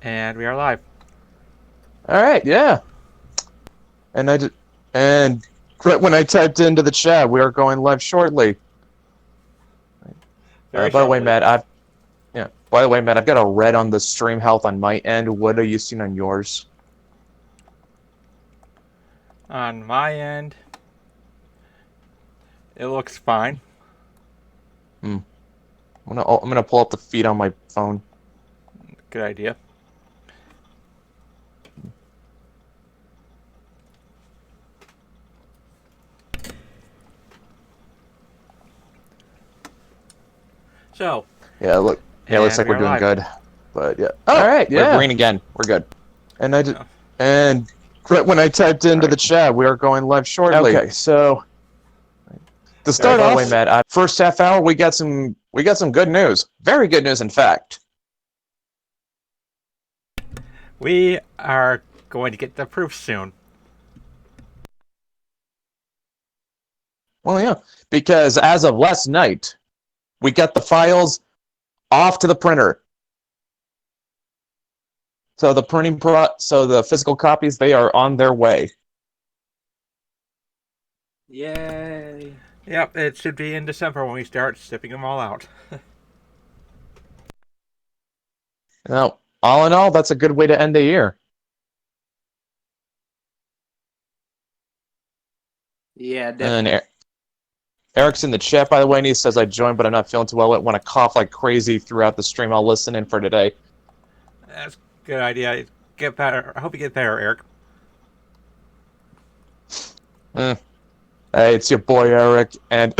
And we are live. All right, yeah. And I did, and right when I typed into the chat, we are going live shortly. Very By the way, shortly. Matt, I've got a red on the stream health on my end. What are you seeing on yours? On my end, it looks fine. Hmm. I'm gonna pull up the feed on my phone. Good idea. So, Yeah, look. Yeah, looks and like we we're are doing live. good. But yeah. Oh, All right, we're yeah. green again. We're good. And I did, Oh, and right when I typed into the alright. chat, we are going live shortly. Okay, so To very start by the off, way, Matt, first half hour, we got some good news. Very good news, in fact. we are going to get the proof soon. Well, yeah, because as of last night, we got the files off to the printer. So the physical copies, they are on their way. Yay! Yep, it should be in December when we start shipping them all out. Now, all in all, that's a good way to end the year. Yeah, And definitely. Eric's in the chat, by the way, and he says, I joined, but I'm not feeling too well. I want to cough like crazy throughout the stream. I'll listen in for today. That's a good idea. Get better. I hope you get better, Eric. Hey, it's your boy, Eric, and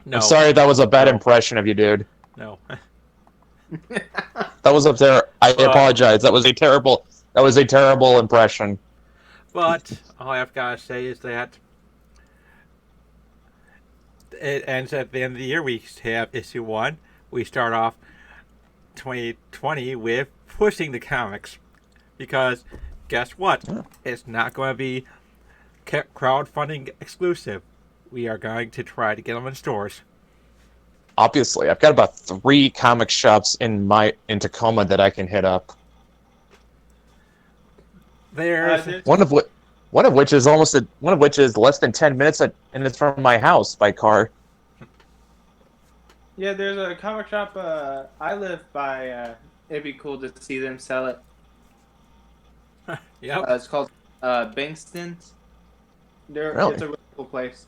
No. I'm sorry that was a bad No. impression of you, dude. No. That was up there. I apologize. That was a terrible impression. But all I've got to say is that it ends at the end of the year. We have issue 1. We start off 2020 with pushing the comics. Because guess what? It's not going to be crowdfunding exclusive. We are going to try to get them in stores. Obviously, I've got about 3 comic shops in Tacoma that I can hit up. There's One of which is less than 10 minutes, and it's from my house by car. Yeah, there's a comic shop I live by. It'd be cool to see them sell it. yep. It's called Bankston's. Really? It's a really cool place.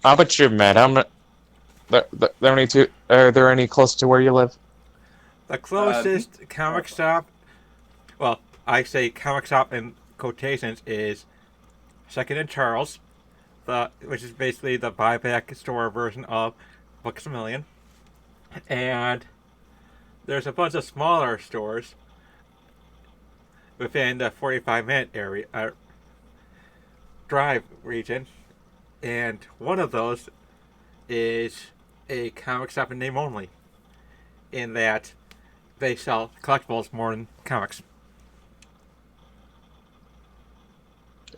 How about you, Matt? Are there any close to where you live? The closest comic shop, well, I say comic shop in quotations, is Second and Charles, which is basically the buyback store version of Books A Million. And there's a bunch of smaller stores within the 45-minute area drive region, and one of those is a comic shop in name only, in that they sell collectibles more than comics.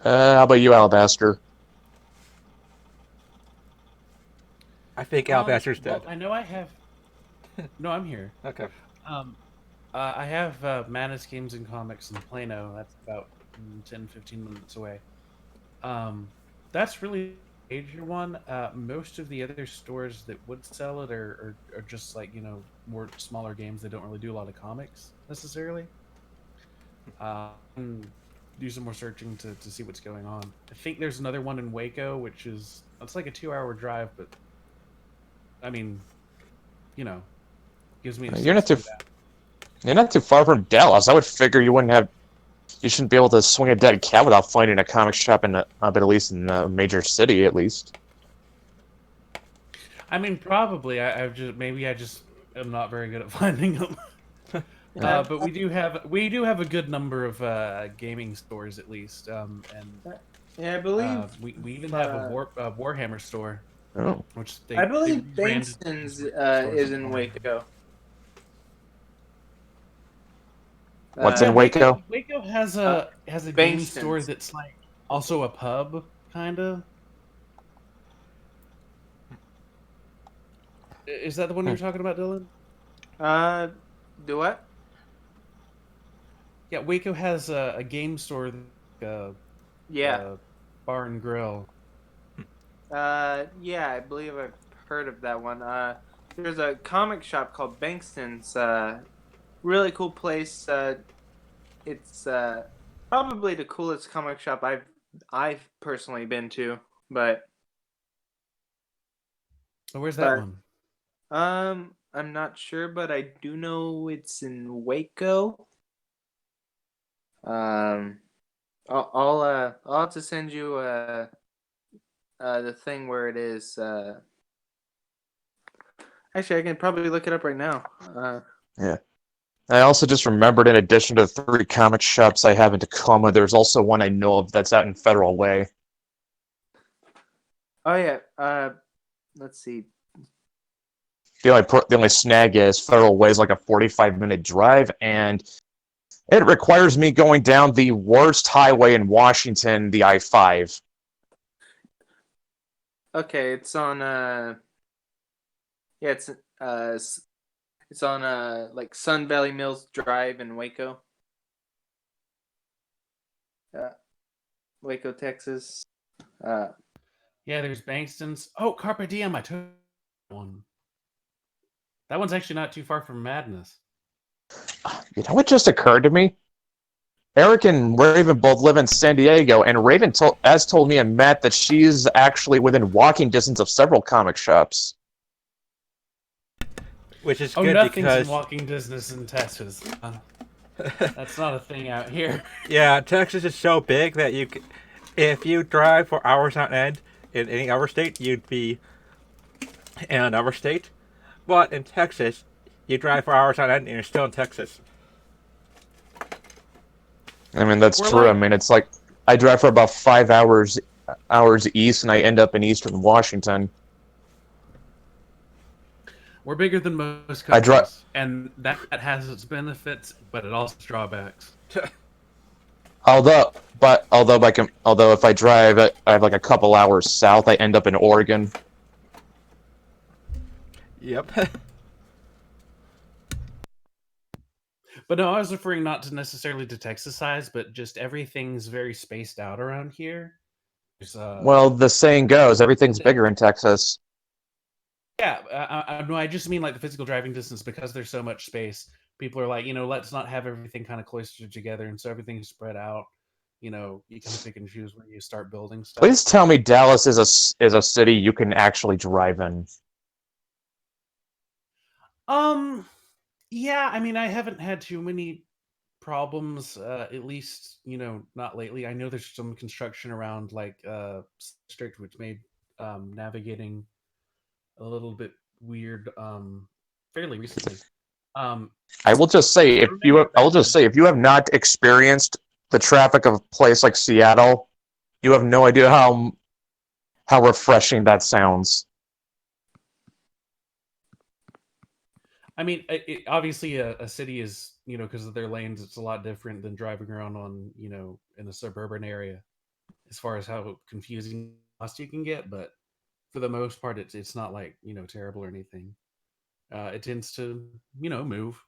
How about you, Alabaster? I think Alabaster's dead. Well, I know I have. No, I'm here. Okay. Um, I have Manus Games and Comics in Plano. That's about 10, 15 minutes away. That's really a major one. Most of the other stores that would sell it are just like, more smaller games. They don't really do a lot of comics necessarily. And do some more searching to see what's going on. I think there's another one in Waco, it's like a 2-hour drive, but I mean, gives me. You're not too far from Dallas. I would figure you shouldn't be able to swing a dead cat without finding a comic shop but at least in a major city, at least. I mean, probably. I just am not very good at finding them. But we do have a good number of gaming stores at least, and Yeah, I believe we even have a Warhammer store, Oh. which I believe they branded Bankston's stores is as in Warhammer. Waco. What's Yeah, in Waco? Waco has a game Bankston's. store that's like also a pub, kind of. Is that the one you're talking about, Dylan? Do what? Yeah, Waco has a game store, uh, Yeah. uh, bar and grill. Yeah, I believe I've heard of that one. There's a comic shop called Bankston's. Really cool place. It's probably the coolest comic shop I've personally been to. But Oh, where's that but one? I'm not sure, but I do know it's in Waco. Um, I'll have to send you the thing where it is. Actually, I can probably look it up right now. Yeah. I also just remembered, in addition to the 3 comic shops I have in Tacoma, there's also one I know of that's out in Federal Way. Oh yeah. Let's see. The only snag is Federal Way is like a 45-minute drive, and it requires me going down the worst highway in Washington, the I-5. Okay, it's on yeah, it's on like Sun Valley Mills Drive in Waco. Waco, Texas. Uh Yeah, there's Bankston's. Oh, Carpe Diem. I took one. That one's actually not too far from Madness. You know what just occurred to me? Eric and Raven both live in San Diego, and Raven has told me and Matt that she's actually within walking distance of several comic shops. Which is Oh, good nothing's because in walking distance in Texas. That's not a thing out here. yeah, Texas is so big that if you drive for hours on end in any other state, you'd be in another state. But in Texas, you drive for hours on end and you're still in Texas. I mean, that's We're true. I like, mean, it's like I drive for about 5 hours east, and I end up in eastern Washington. we're bigger than most I drive. countries, and that has its benefits, but it also has drawbacks. Although if I drive, I have like a couple hours south, I end up in Oregon. Yep. But no, I was referring not to necessarily to Texas size, but just everything's very spaced out around here. There's Well, the saying goes, everything's bigger in Texas. yeah, no, I just mean like the physical driving distance because there's so much space. People are like, let's not have everything kind of cloistered together, and so everything's spread out. You can pick and choose where you start building stuff. Please tell me Dallas is a city you can actually drive in. Yeah, I mean, I haven't had too many problems, at least, not lately. I know there's some construction around like district which made navigating a little bit weird fairly recently. Um I will just say, if you have not experienced the traffic of a place like Seattle, you have no idea how refreshing that sounds. I mean, obviously a city is, because of their lanes, it's a lot different than driving around on, in a suburban area as far as how confusing lost you can get, but for the most part it's not like, terrible or anything. It tends to, move.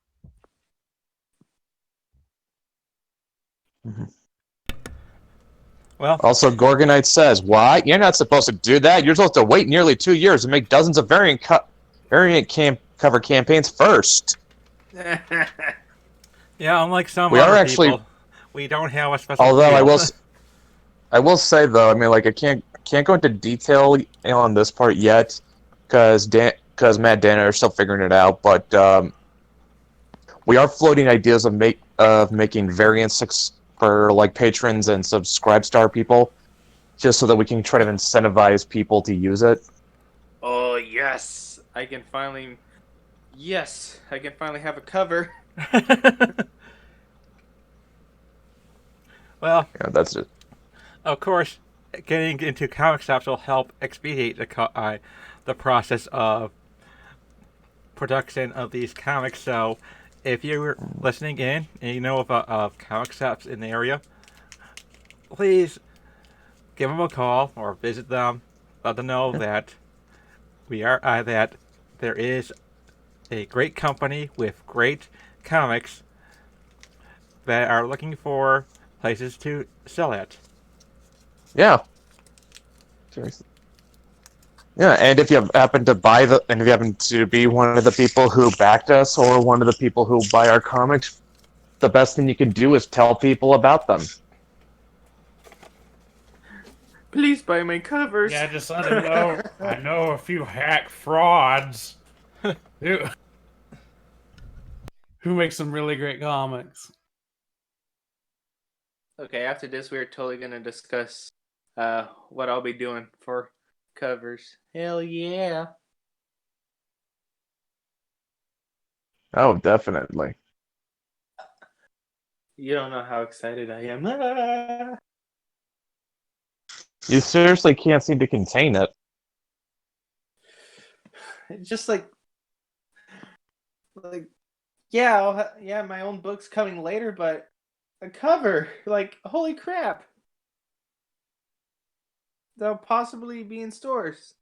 Mm-hmm. Well, Also, Gorgonite says, "What? You're not supposed to do that. You're supposed to wait nearly 2 years and make dozens of cover campaigns first." yeah, unlike some We are other actually, people, we don't have a special although deal. I will say though, I mean, like I can't go into detail on this part yet, because Matt and Dan are still figuring it out. But we are floating ideas of making variants for like patrons and subscribe star people, just so that we can try to incentivize people to use it. Oh yes, Yes, I can finally have a cover. Well, Yeah, that's it. of course, getting into comic shops will help expedite the process of production of these comics. So, if you're listening in and you know of comic shops in the area, please give them a call or visit them. Let them know that we are that there is a great company with great comics that are looking for places to sell at. Yeah. Seriously. Yeah, and if you happen to buy and if you happen to be one of the people who backed us or one of the people who buy our comics, the best thing you can do is tell people about them. Please buy my covers. Yeah, just let him know. I know a few hack frauds who, who make some really great comics. Okay, after this, we're totally gonna discuss what I'll be doing for covers. Hell yeah! Oh, definitely. You don't know how excited I am. Ah! You seriously can't seem to contain it. It's just like, yeah, yeah, my own book's coming later, but a cover, like, holy crap! They'll possibly be in stores.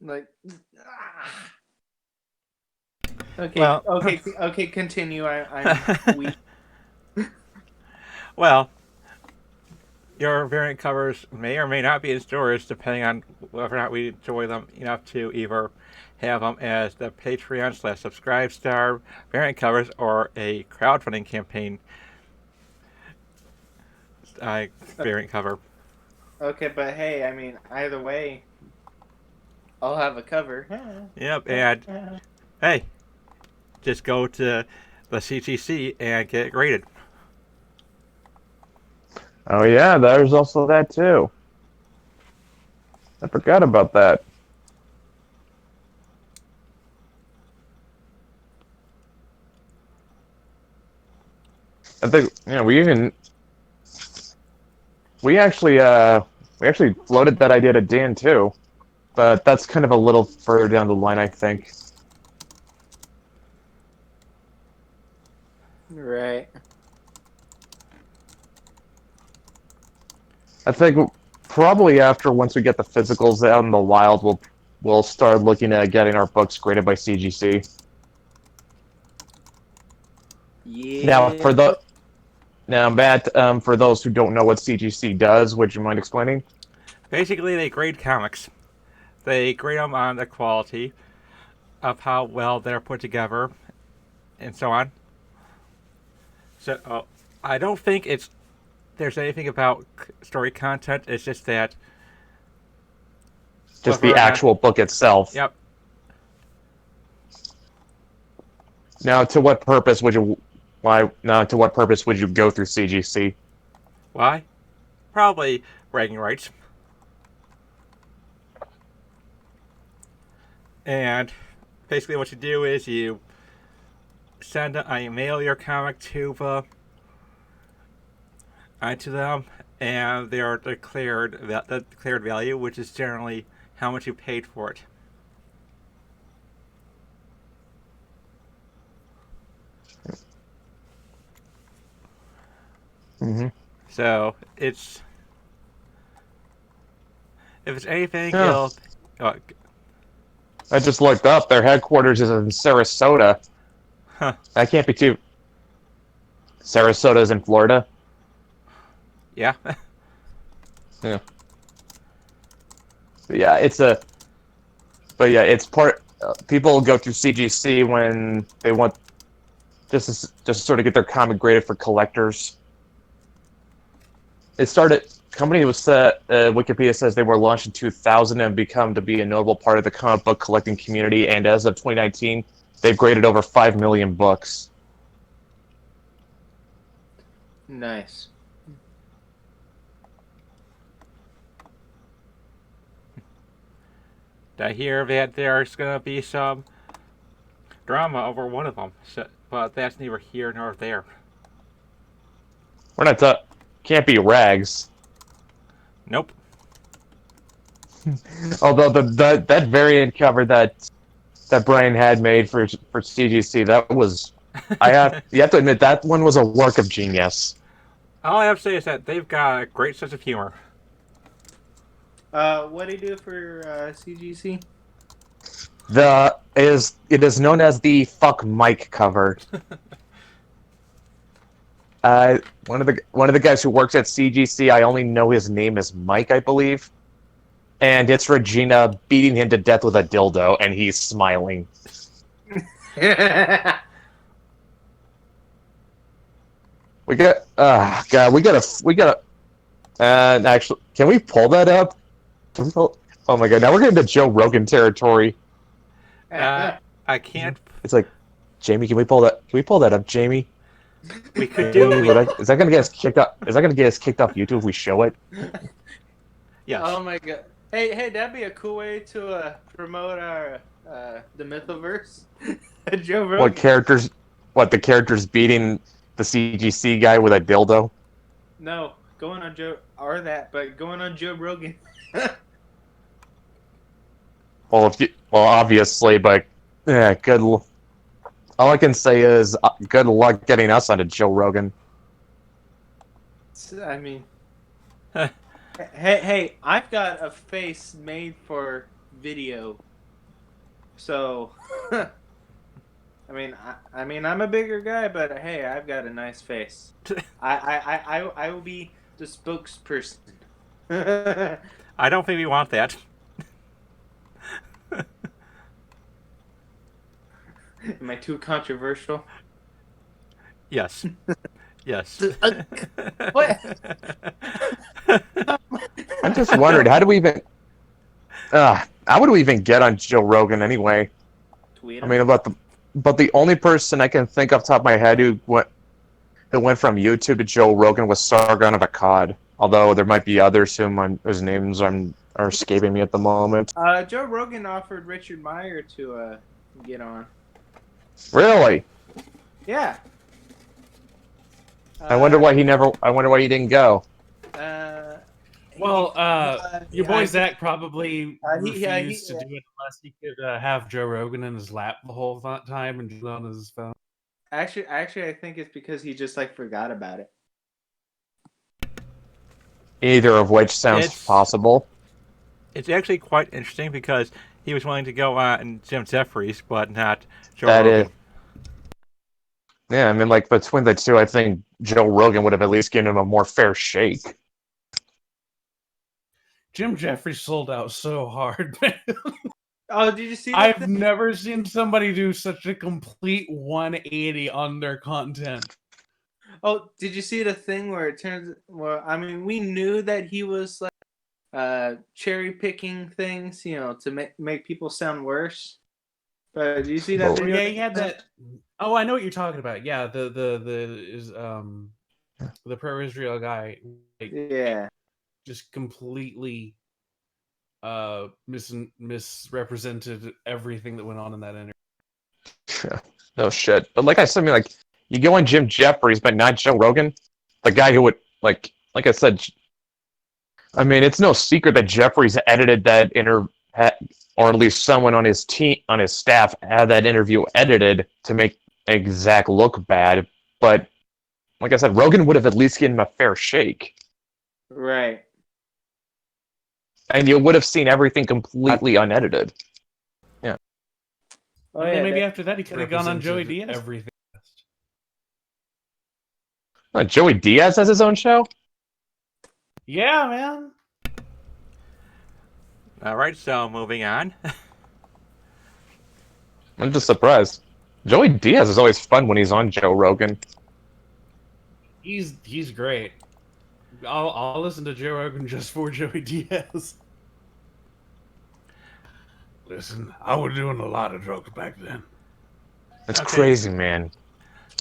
Like, ah. Okay, Well, okay. Continue. I'm weak. well, your variant covers may or may not be in stores depending on whether or not we enjoy them enough to either have them as the Patreon/subscribe star variant covers or a crowdfunding campaign variant cover. Okay, but hey, I mean, either way, I'll have a cover. Yep, and hey, just go to the CTC and get it graded. Oh yeah, there's also that too. I forgot about that. I think we actually floated that idea to Dan too, but that's kind of a little further down the line, I think. Right. I think probably after once we get the physicals out in the wild, we'll start looking at getting our books graded by CGC. Yeah. Now, Matt, for those who don't know what CGC does, would you mind explaining? Basically, they grade comics. They grade them on the quality of how well they're put together, and so on. So I don't think there's anything about story content. It's just that Just the actual book itself. Yep. Now, to what purpose would you go through CGC? Why? Probably bragging rights. And basically, what you do is you mail your comic to them, and they're declared the declared value, which is generally how much you paid for it. Mm-hmm. So if it's anything, Yeah. it'll. I just looked up. Their headquarters is in Sarasota. Huh. That can't be too. Sarasota's in Florida. Yeah. Yeah. It's part. People go through CGC when they want just sort of get their comic graded for collectors. It started. Company was set. Wikipedia says they were launched in 2000 and become to be a notable part of the comic book collecting community. And as of 2019, they've graded over 5 million books. Nice. I hear that there's gonna be some drama over one of them, but that's neither here nor there. We're not. Can't be Rags. Nope. Although that variant cover that Brian had made for CGC, that was you have to admit that one was a work of genius. All I have to say is that they've got a great sense of humor. What do you do for CGC? It is known as the "Fuck Mike" cover. One of the guys who works at CGC, I only know his name is Mike, I believe, and it's Regina beating him to death with a dildo, and he's smiling. We got, God, we gotta. Actually, can we pull that up? Oh my God! Now we're getting to Joe Rogan territory. I can't. It's like, Jamie, can we pull that? Can we pull that up, Jamie? We could do. Jamie, is that gonna get us kicked up? Is that gonna get us kicked off YouTube if we show it? Yes. Oh my god. Hey, that'd be a cool way to promote our the Mythoverse. Joe Rogan. What characters? What the characters beating the CGC guy with a dildo? No, going on Joe but going on Joe Rogan. Well, obviously, but yeah, all I can say is good luck getting us onto Joe Rogan. I mean, hey, I've got a face made for video, so I mean, I'm a bigger guy, but hey, I've got a nice face. I will be the spokesperson. I don't think we want that. Am I too controversial? Yes. Yes. What? I'm just wondering, how would we even get on Joe Rogan anyway? Tweet I him. mean, but the only person I can think off the top of my head who went from YouTube to Joe Rogan was Sargon of Akkad. Although there might be others whose names are escaping me at the moment. Joe Rogan offered Richard Meyer to get on. Really? Yeah. I wonder why he didn't go. Your boy Zach probably he refused to do it unless he could have Joe Rogan in his lap the whole time and just on his phone. Actually, I think it's because he just forgot about it. Either of which sounds possible. It's actually quite interesting because he was willing to go on Jim Jeffries, but not Joe Rogan. Yeah, I mean, between the two, I think Joe Rogan would have at least given him a more fair shake. Jim Jeffries sold out so hard, man. Oh, did you see that? I've never seen somebody do such a complete 180 on their content. Oh, did you see the thing where it turns? Well, I mean, we knew that he was cherry picking things, to make people sound worse. But did you see that video? Yeah, he had that. Oh, I know what you're talking about. Yeah, the pro Israel guy. Yeah. Just completely misrepresented everything that went on in that interview. No shit. But like I said, I mean, you go on Jim Jeffries, but not Joe Rogan. The guy who would like I said. I mean, it's no secret that Jeffries edited that or at least someone on his staff had that interview edited to make Zach look bad. But like I said, Rogan would have at least given him a fair shake. Right. And you would have seen everything completely unedited. Yeah. Oh, yeah, maybe after that he could have gone on Joey Diaz. Everything. Joey Diaz has his own show? Yeah, man. Alright, so moving on. I'm just surprised. Joey Diaz is always fun when he's on Joe Rogan. He's great. I'll listen to Joe Rogan just for Joey Diaz. Listen, I was doing a lot of drugs back then. That's crazy, man.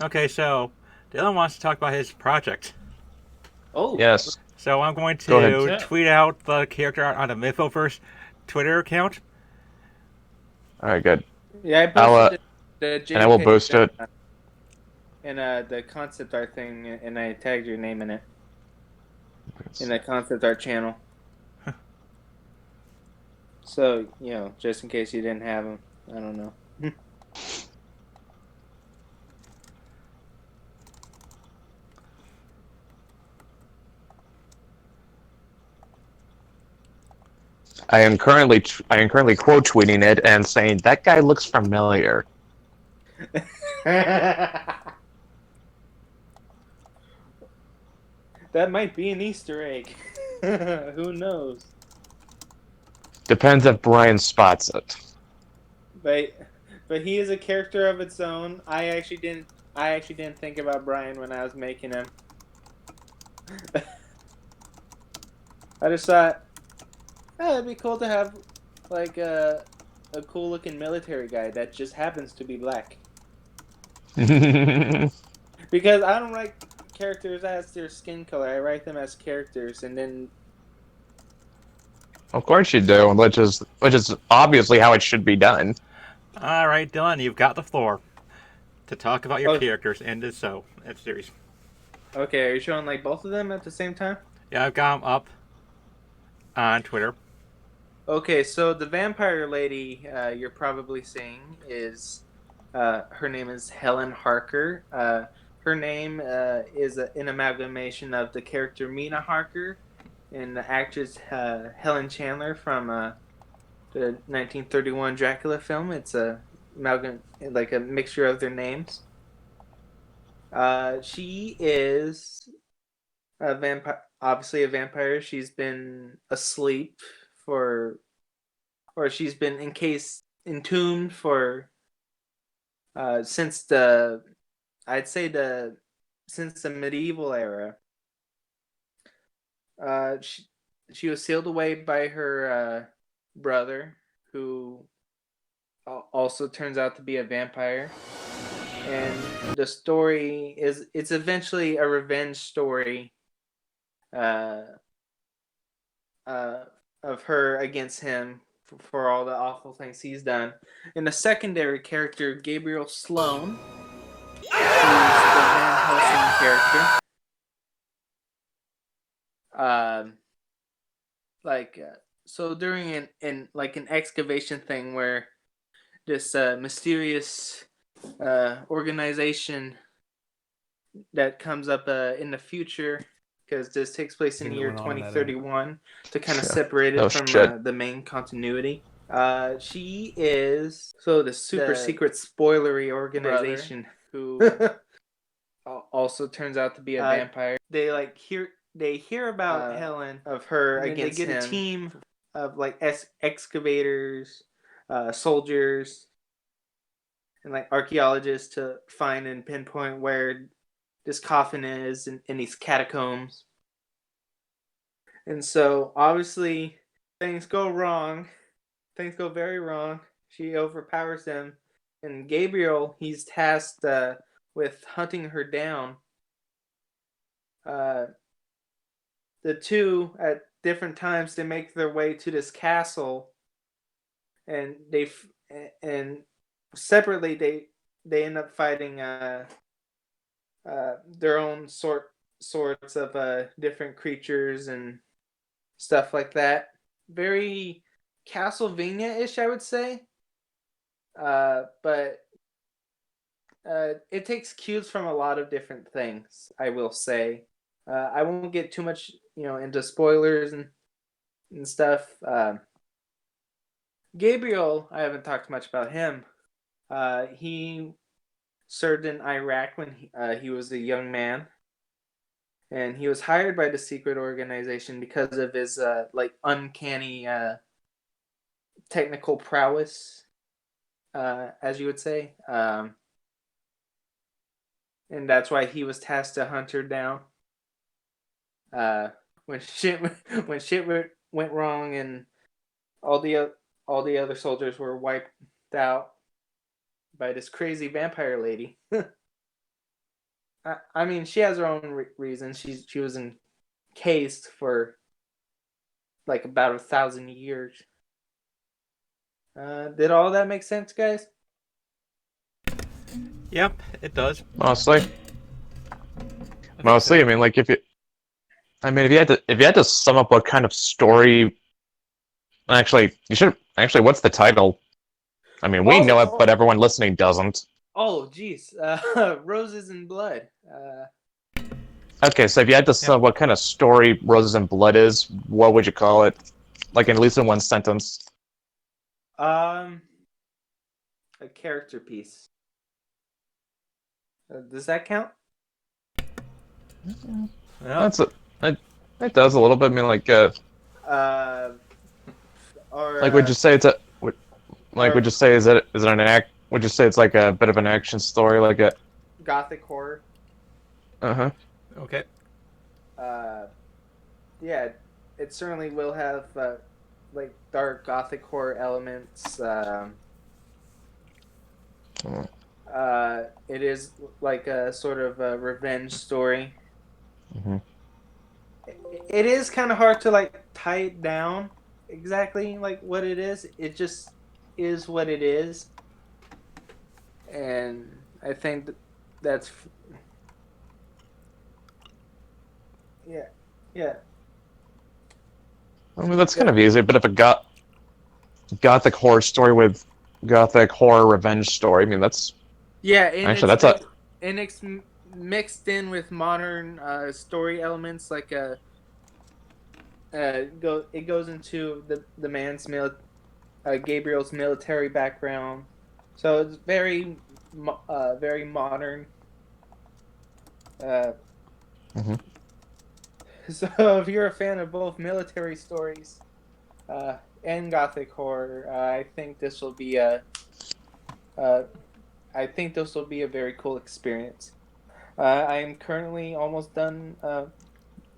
Okay, so Dylan wants to talk about his project. Oh. Yes. So I'm going to tweet out the character art on the Mythoverse Twitter account. All right, good. Yeah, I posted the JPEG and I will boost it. And the concept art thing, and I tagged your name in it. In the concept art channel. So, just in case you didn't have them, I don't know. I am currently quote tweeting it and saying that guy looks familiar. That might be an Easter egg. Who knows? Depends if Brian spots it. But he is a character of its own. I actually didn't think about Brian when I was making him. I just thought, oh, it'd be cool to have like a cool looking military guy that just happens to be black. Because I don't write characters as their skin color. I write them as characters, and then Of course you do, which is obviously how it should be done. All right, Dylan, you've got the floor to talk about your characters in this series. Okay, are you showing like both of them at the same time? Yeah, I've got them up on Twitter. Okay, so the vampire lady you're probably seeing is her name is Helen Harker. Her name is an amalgamation of the character Mina Harker and the actress Helen Chandler from the 1931 Dracula film. It's a like a mixture of their names. She is a vampire, obviously a vampire. She's been asleep or she's been entombed for since the since the medieval era. She was sealed away by her brother, who also turns out to be a vampire. And the story it's eventually a revenge story of her against him for all the awful things he's done. And the secondary character, Gabriel Sloan, who's the Van Helsing character. So during an excavation thing where this mysterious organization that comes up in the future, because this takes place in the year 2031, to kind of separate it from the main continuity. She is the super secret spoilery organization who also turns out to be a vampire. They hear about Helen of her against him. They get a team of like excavators, soldiers, and like archaeologists to find and pinpoint where this coffin is in these catacombs. And so obviously things go wrong. Things go very wrong. She overpowers them, and Gabriel, he's tasked with hunting her down. The two at different times they make their way to this castle, and separately they end up fighting their own sorts of different creatures and stuff like that. Very Castlevania-ish, I would say. But it takes cues from a lot of different things, I will say. I won't get too much, into spoilers and stuff. Gabriel, I haven't talked much about him. He served in Iraq when he was a young man, and he was hired by the secret organization because of his uncanny technical prowess, as you would say. And that's why he was tasked to hunt her down. When shit went wrong and all the other soldiers were wiped out by this crazy vampire lady. I mean, she has her own reasons. She was encased for like about 1,000 years. Did all that make sense, guys? Yep, it does. Mostly. I mean, like if you had to sum up what kind of story, actually, what's the title? I mean, we know it, but everyone listening doesn't. Oh, geez. Roses and Blood. Okay, so if you had to sum up what kind of story Roses and Blood is, what would you call it? like at least in one sentence. A character piece. Does that count? Well, It does a little bit. I mean, Or would you say it's a or- would you say is it an act? Would you say it's like a bit of an action story, like a? gothic horror? Uh-huh. okay. Yeah, it certainly will have like dark gothic horror elements. It is like a sort of a revenge story. Mm-hmm. It is kind of hard to like tie it down exactly like what it is. It just is what it is, and I think that's yeah. I mean, that's kind of easy. A bit of a gothic horror story with gothic horror revenge story. I mean, that's Yeah, and actually it's mixed in with modern story elements like it goes into the man's Gabriel's military background, so it's very modern. Mhm. So if you're a fan of both military stories and gothic horror, I think this will be a very cool experience. I am currently almost done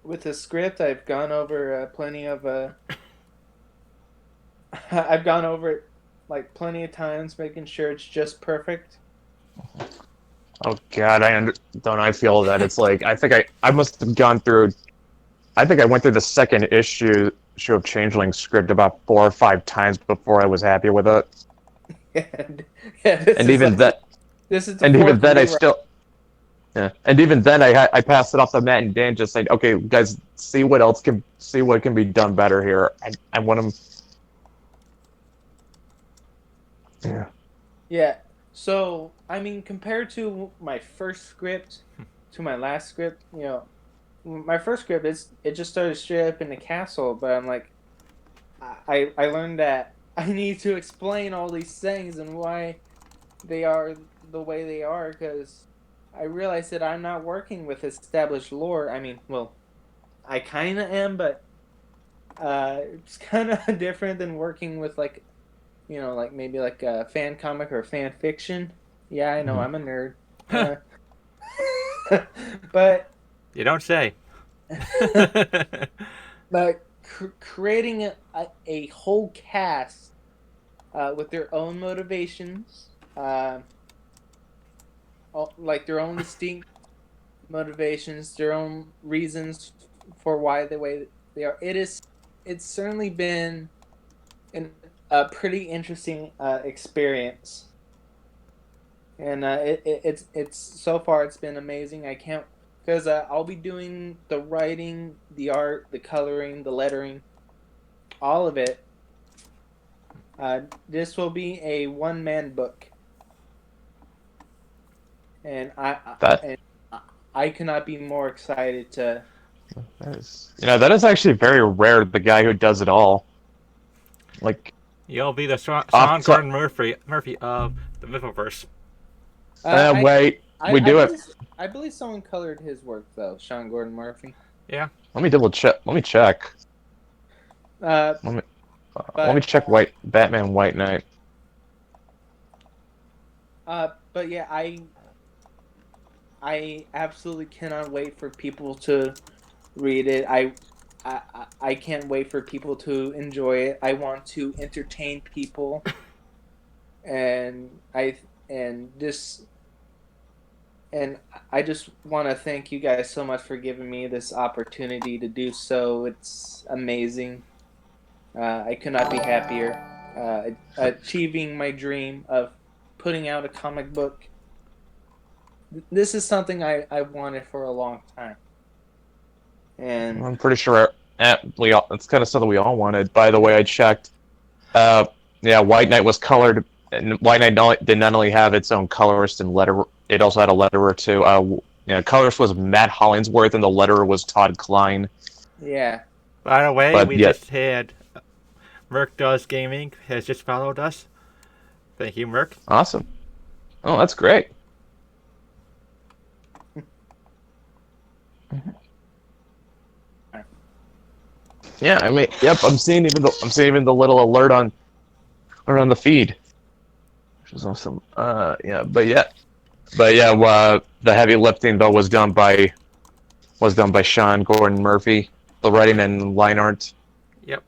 with the script. I've gone over plenty of. I've gone over it like plenty of times, making sure it's just perfect. oh god, don't I feel that it's like I must have gone through. I think I went through the second issue of Changeling script about 4 or 5 times before I was happy with it. And this is the and even fourth then I rewrite. still. Yeah, and even then I passed it off to Matt and Dan, just saying, okay, guys, see what can be done better here. I want them. Yeah. Yeah. So I mean, compared to my first script to my last script, my first script it just started straight up in the castle, but I'm like, I learned that I need to explain all these things and why they are the way they are, because I realized that I'm not working with established lore. I mean, well, I kind of am, but it's kind of different than working with like maybe like a fan comic or fan fiction. Yeah, I know, I'm a nerd. But You don't say. but creating a whole cast with their own motivations, like their own distinct motivations, their own reasons for why the way they are. It's certainly been a pretty interesting experience, and it's so far it's been amazing. I can't because I'll be doing the writing, the art, the coloring, the lettering, all of it. This will be a one-man book, and I cannot be more excited to. That is actually very rare. The guy who does it all, like. You'll be the Sean Gordon Murphy of the Mythoverse. Wait, we do it. I believe someone colored his work though, Sean Gordon Murphy. Yeah. Let me double check. Let me check. Let me check Batman White Knight. But yeah, I absolutely cannot wait for people to read it. I can't wait for people to enjoy it. I want to entertain people, and I just want to thank you guys so much for giving me this opportunity to do so. It's amazing. I could not be happier. Achieving my dream of putting out a comic book. This is something I wanted for a long time. And I'm pretty sure it's kind of something we all wanted. By the way, I checked. Yeah, White Knight was colored, and White Knight did not only have its own colorist and letterer, it also had a letterer too. Colorist was Matt Hollingsworth, and the letterer was Todd Klein. yeah. By the way, we just had Merc Does Gaming has just followed us. Thank you, Merc. Awesome. Oh, that's great. Yeah, I mean, yep. I'm seeing even the little alert on the feed, which is awesome. Yeah, but yeah. The heavy lifting though was done by Sean Gordon Murphy. The writing and line art. Yep.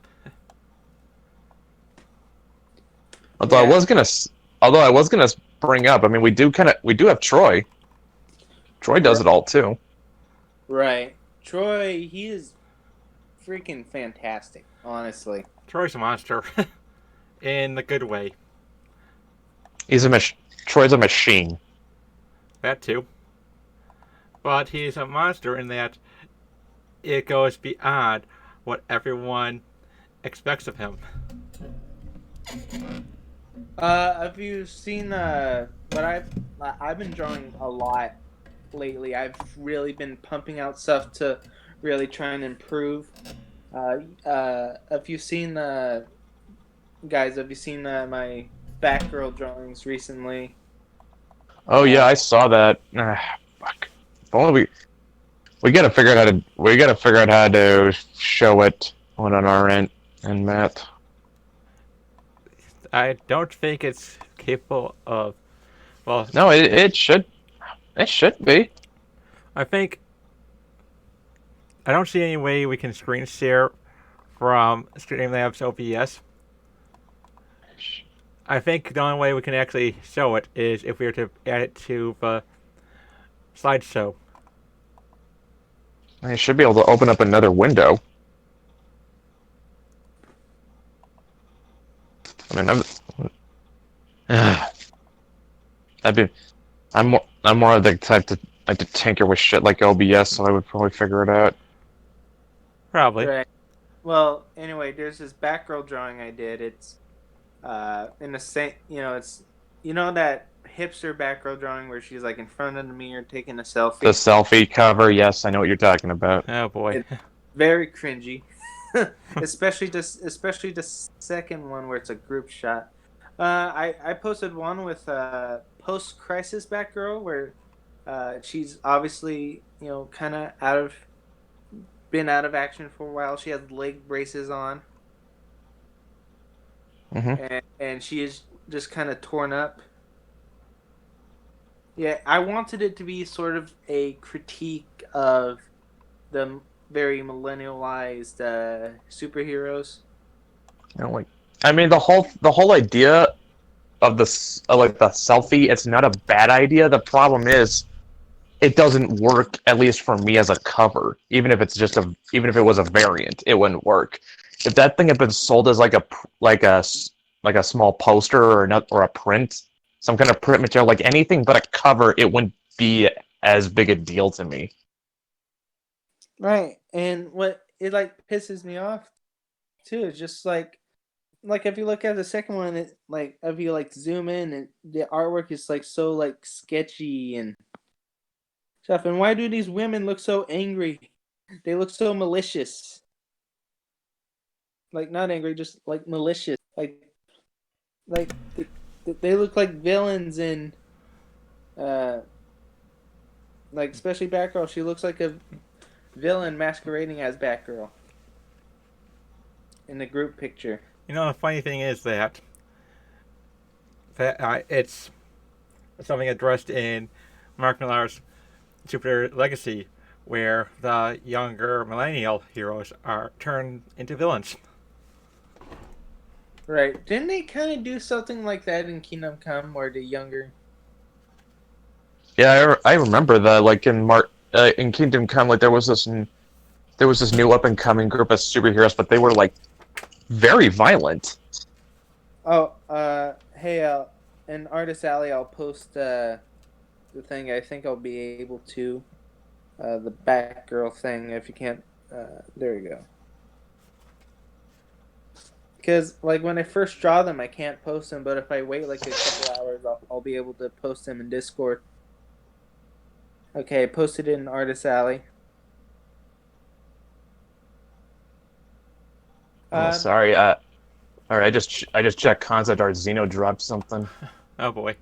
Although I Yeah. was gonna, bring up. I mean, we do have Troy. Troy does it all too. Right. Troy, he is freaking fantastic, honestly. Troy's a monster. In the good way. He's Troy's a machine. That too. But he's a monster in that it goes beyond what everyone expects of him. Have you seen what I've been drawing a lot lately. I've really been pumping out stuff to really try and improve. Have you seen guys? Have you seen my Batgirl drawings recently? Oh yeah, I saw that. Fuck. If only we gotta figure out how to show it on our end and Matt. I don't think it's capable of. Well, No, it should be. I think I don't see any way we can screen share from Streamlabs OBS. I think the only way we can actually show it is if we were to add it to the slideshow. I should be able to open up another window. I mean, I'm more of the type to like to tinker with shit like OBS, so I would probably figure it out. Probably. Right. Well, anyway, there's this Batgirl drawing I did. It's in the same, it's that hipster Batgirl drawing where she's like in front of the mirror taking a selfie. The selfie cover, yes, I know what you're talking about. Oh boy. It's very cringy. especially the second one where it's a group shot. I posted one with post-crisis Batgirl where she's obviously kind of been out of action for a while. She has leg braces on, and she is just kind of torn up. Yeah, I wanted it to be sort of a critique of the very millennialized superheroes. I mean, the whole idea of the like the selfie, it's not a bad idea. The problem is, it doesn't work. At least for me as a cover, even if it was a variant, it wouldn't work. If that thing had been sold as like a small poster or a print, some kind of print material, like anything but a cover, it wouldn't be as big a deal to me. Right, and what it like pisses me off too is just like if you look at the second one, it like if you like zoom in and the artwork is like so like sketchy and stuff. And why do these women look so angry? They look so malicious. Like not angry, just like malicious. Like they look like villains in like especially Batgirl. She looks like a villain masquerading as Batgirl in the group picture. The funny thing is that it's something addressed in Mark Millar's Jupiter Legacy, where the younger millennial heroes are turned into villains. Right. Didn't they kind of do something like that in Kingdom Come, where the younger... Yeah, I remember that. Like in Kingdom Come, like there was this new up and coming group of superheroes, but they were like very violent. Oh, hey, in Artist Alley, I'll post the thing. I think I'll be able to the Batgirl thing. If you can't, there you go. Because like when I first draw them, I can't post them. But if I wait like a couple hours, I'll be able to post them in Discord. Okay, I posted it in Artist Alley. Sorry. All right, I just checked concept art. Xeno dropped something. Oh boy.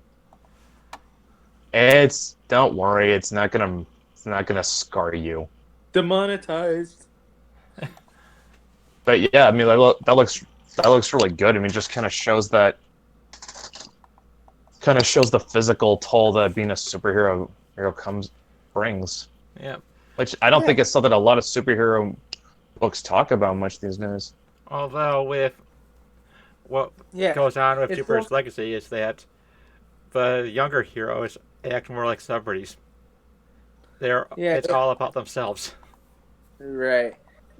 Don't worry, it's not gonna scar you. Demonetized. But yeah, I mean, that looks really good. I mean, just kind of shows the physical toll that being a superhero brings. Yeah. Which I don't Yeah. think it's something a lot of superhero books talk about much these days. Although with what Yeah. goes on with It's Jupiter's both- legacy is that the younger heroes act more like celebrities. Yeah, It's all about themselves. right.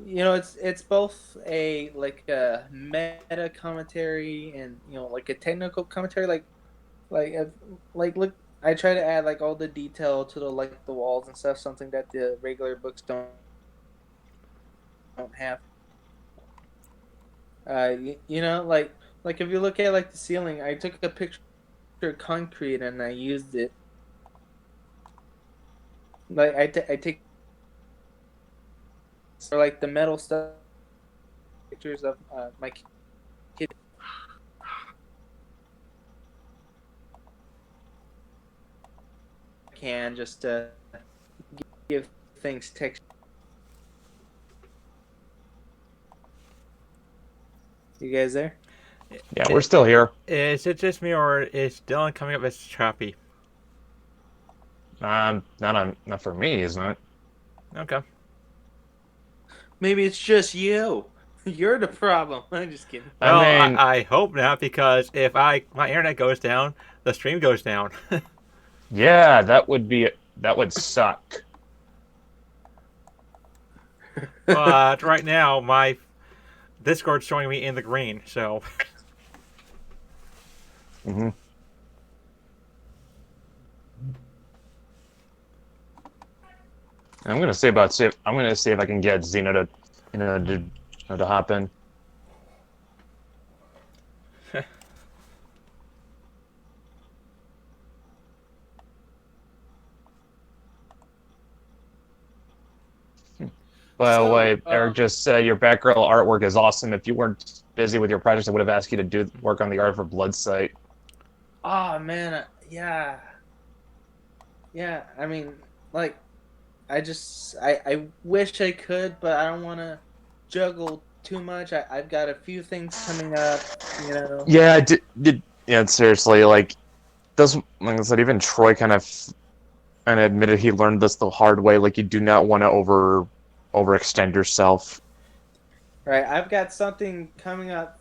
You know, it's both a meta commentary and like a technical commentary. Like if, look, I try to add all the detail to the walls and stuff, something that the regular books don't have. Like if you look at the ceiling, I took a picture of concrete and I used it. Like I take the metal stuff, pictures of my kid can just to give things texture. You guys there? Yeah, we're still here. Is it just me or is Dylan coming up as choppy? Not for me, isn't it? Okay. Maybe it's just you. You're the problem. I'm just kidding. Well, I mean, I hope not, because if my internet goes down, the stream goes down. yeah, that would suck. But right now, my Discord's showing me in the green, so hmm I'm gonna see if I can get Xena to, to hop in. By the way, Eric just said your background artwork is awesome. If you weren't busy with your projects, I would have asked you to do work on the art for Blood Sight. Oh man, yeah. I mean, I wish I could, but I don't want to juggle too much. I've got a few things coming up. Yeah, yeah. Seriously, like I said, even Troy kind of admitted he learned this the hard way. Like, you do not want to overextend yourself. Right, I've got something coming up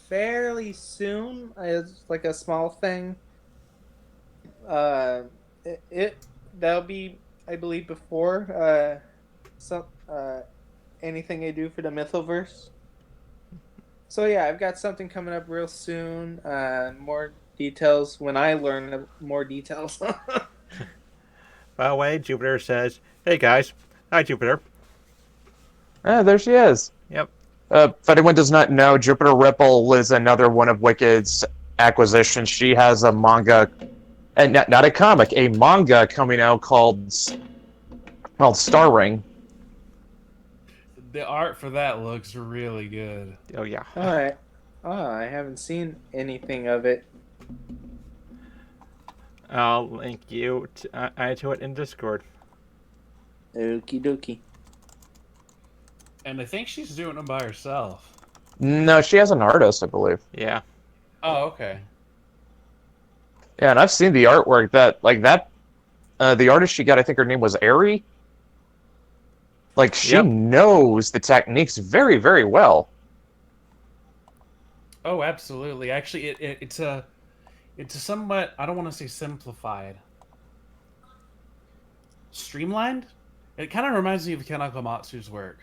fairly soon. It's like a small thing. That'll be, I believe, before anything I do for the Mythoverse. So yeah, I've got something coming up real soon. More details when I learn more details. by the way, Jupiter says, "Hey guys, hi Jupiter." Ah, there she is. Yep. If anyone does not know, Jupiter Ripple is another one of Wicked's acquisitions. She has a manga, and not a comic, a manga coming out called Star Ring. The art for that looks really good. Oh yeah. All right. Oh, I haven't seen anything of it. I'll link you to it in Discord. Okie dokie. And I think she's doing them by herself. No, she has an artist, I believe. Yeah. Oh, okay. Yeah, and I've seen the artwork the artist she got, I think her name was Ari. Like, she knows the techniques very, very well. Oh, absolutely. Actually, it's a somewhat, I don't want to say simplified, streamlined. It kind of reminds me of Kanako Matsu's work.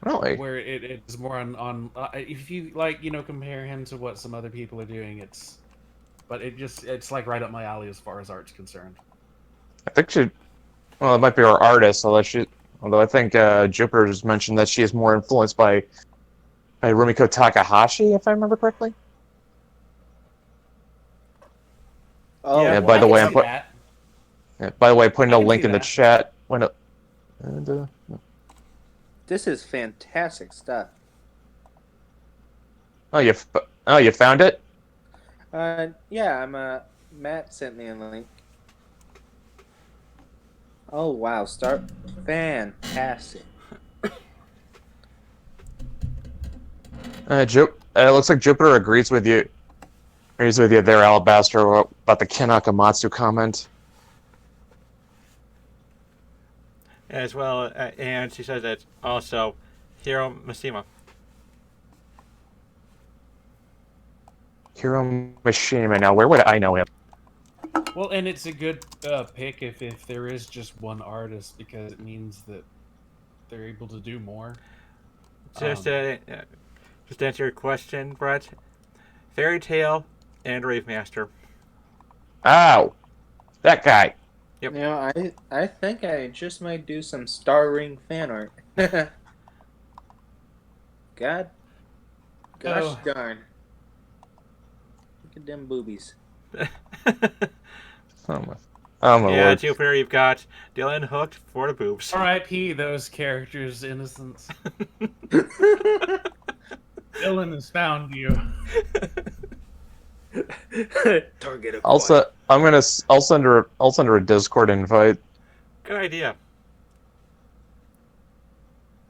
Really? Where it's more on if you compare him to what some other people are doing, it's like right up my alley as far as art's concerned. I think well, it might be her artist, although I think Jupiter's mentioned that she is more influenced by Rumiko Takahashi, if I remember correctly. Oh, Yeah, wow. by the way, I putting a can link see in the that. chat. This is fantastic stuff. You found it? Yeah, Matt sent me a link. Oh wow, fantastic. It looks like Jupiter agrees with you. Agrees with you there, Alabaster, about the Ken Akamatsu comment. As well, and she says it's also Hiro Mishima. Hiro Mishima. Now, where would I know him? Well, and it's a good pick if there is just one artist, because it means that they're able to do more. Just to answer your question, Brett. Fairy Tale and Rave Master. Oh, that guy. Yep. You know, I think I just might do some Star Ring fan art. Gosh darn. Look at them boobies. Oh my Yeah, lord. Jupiter, you've got Dylan hooked for the boobs. R.I.P. those characters' innocence. Dylan has found you. Target acquired. Also, I'll send her a Discord invite. Good idea.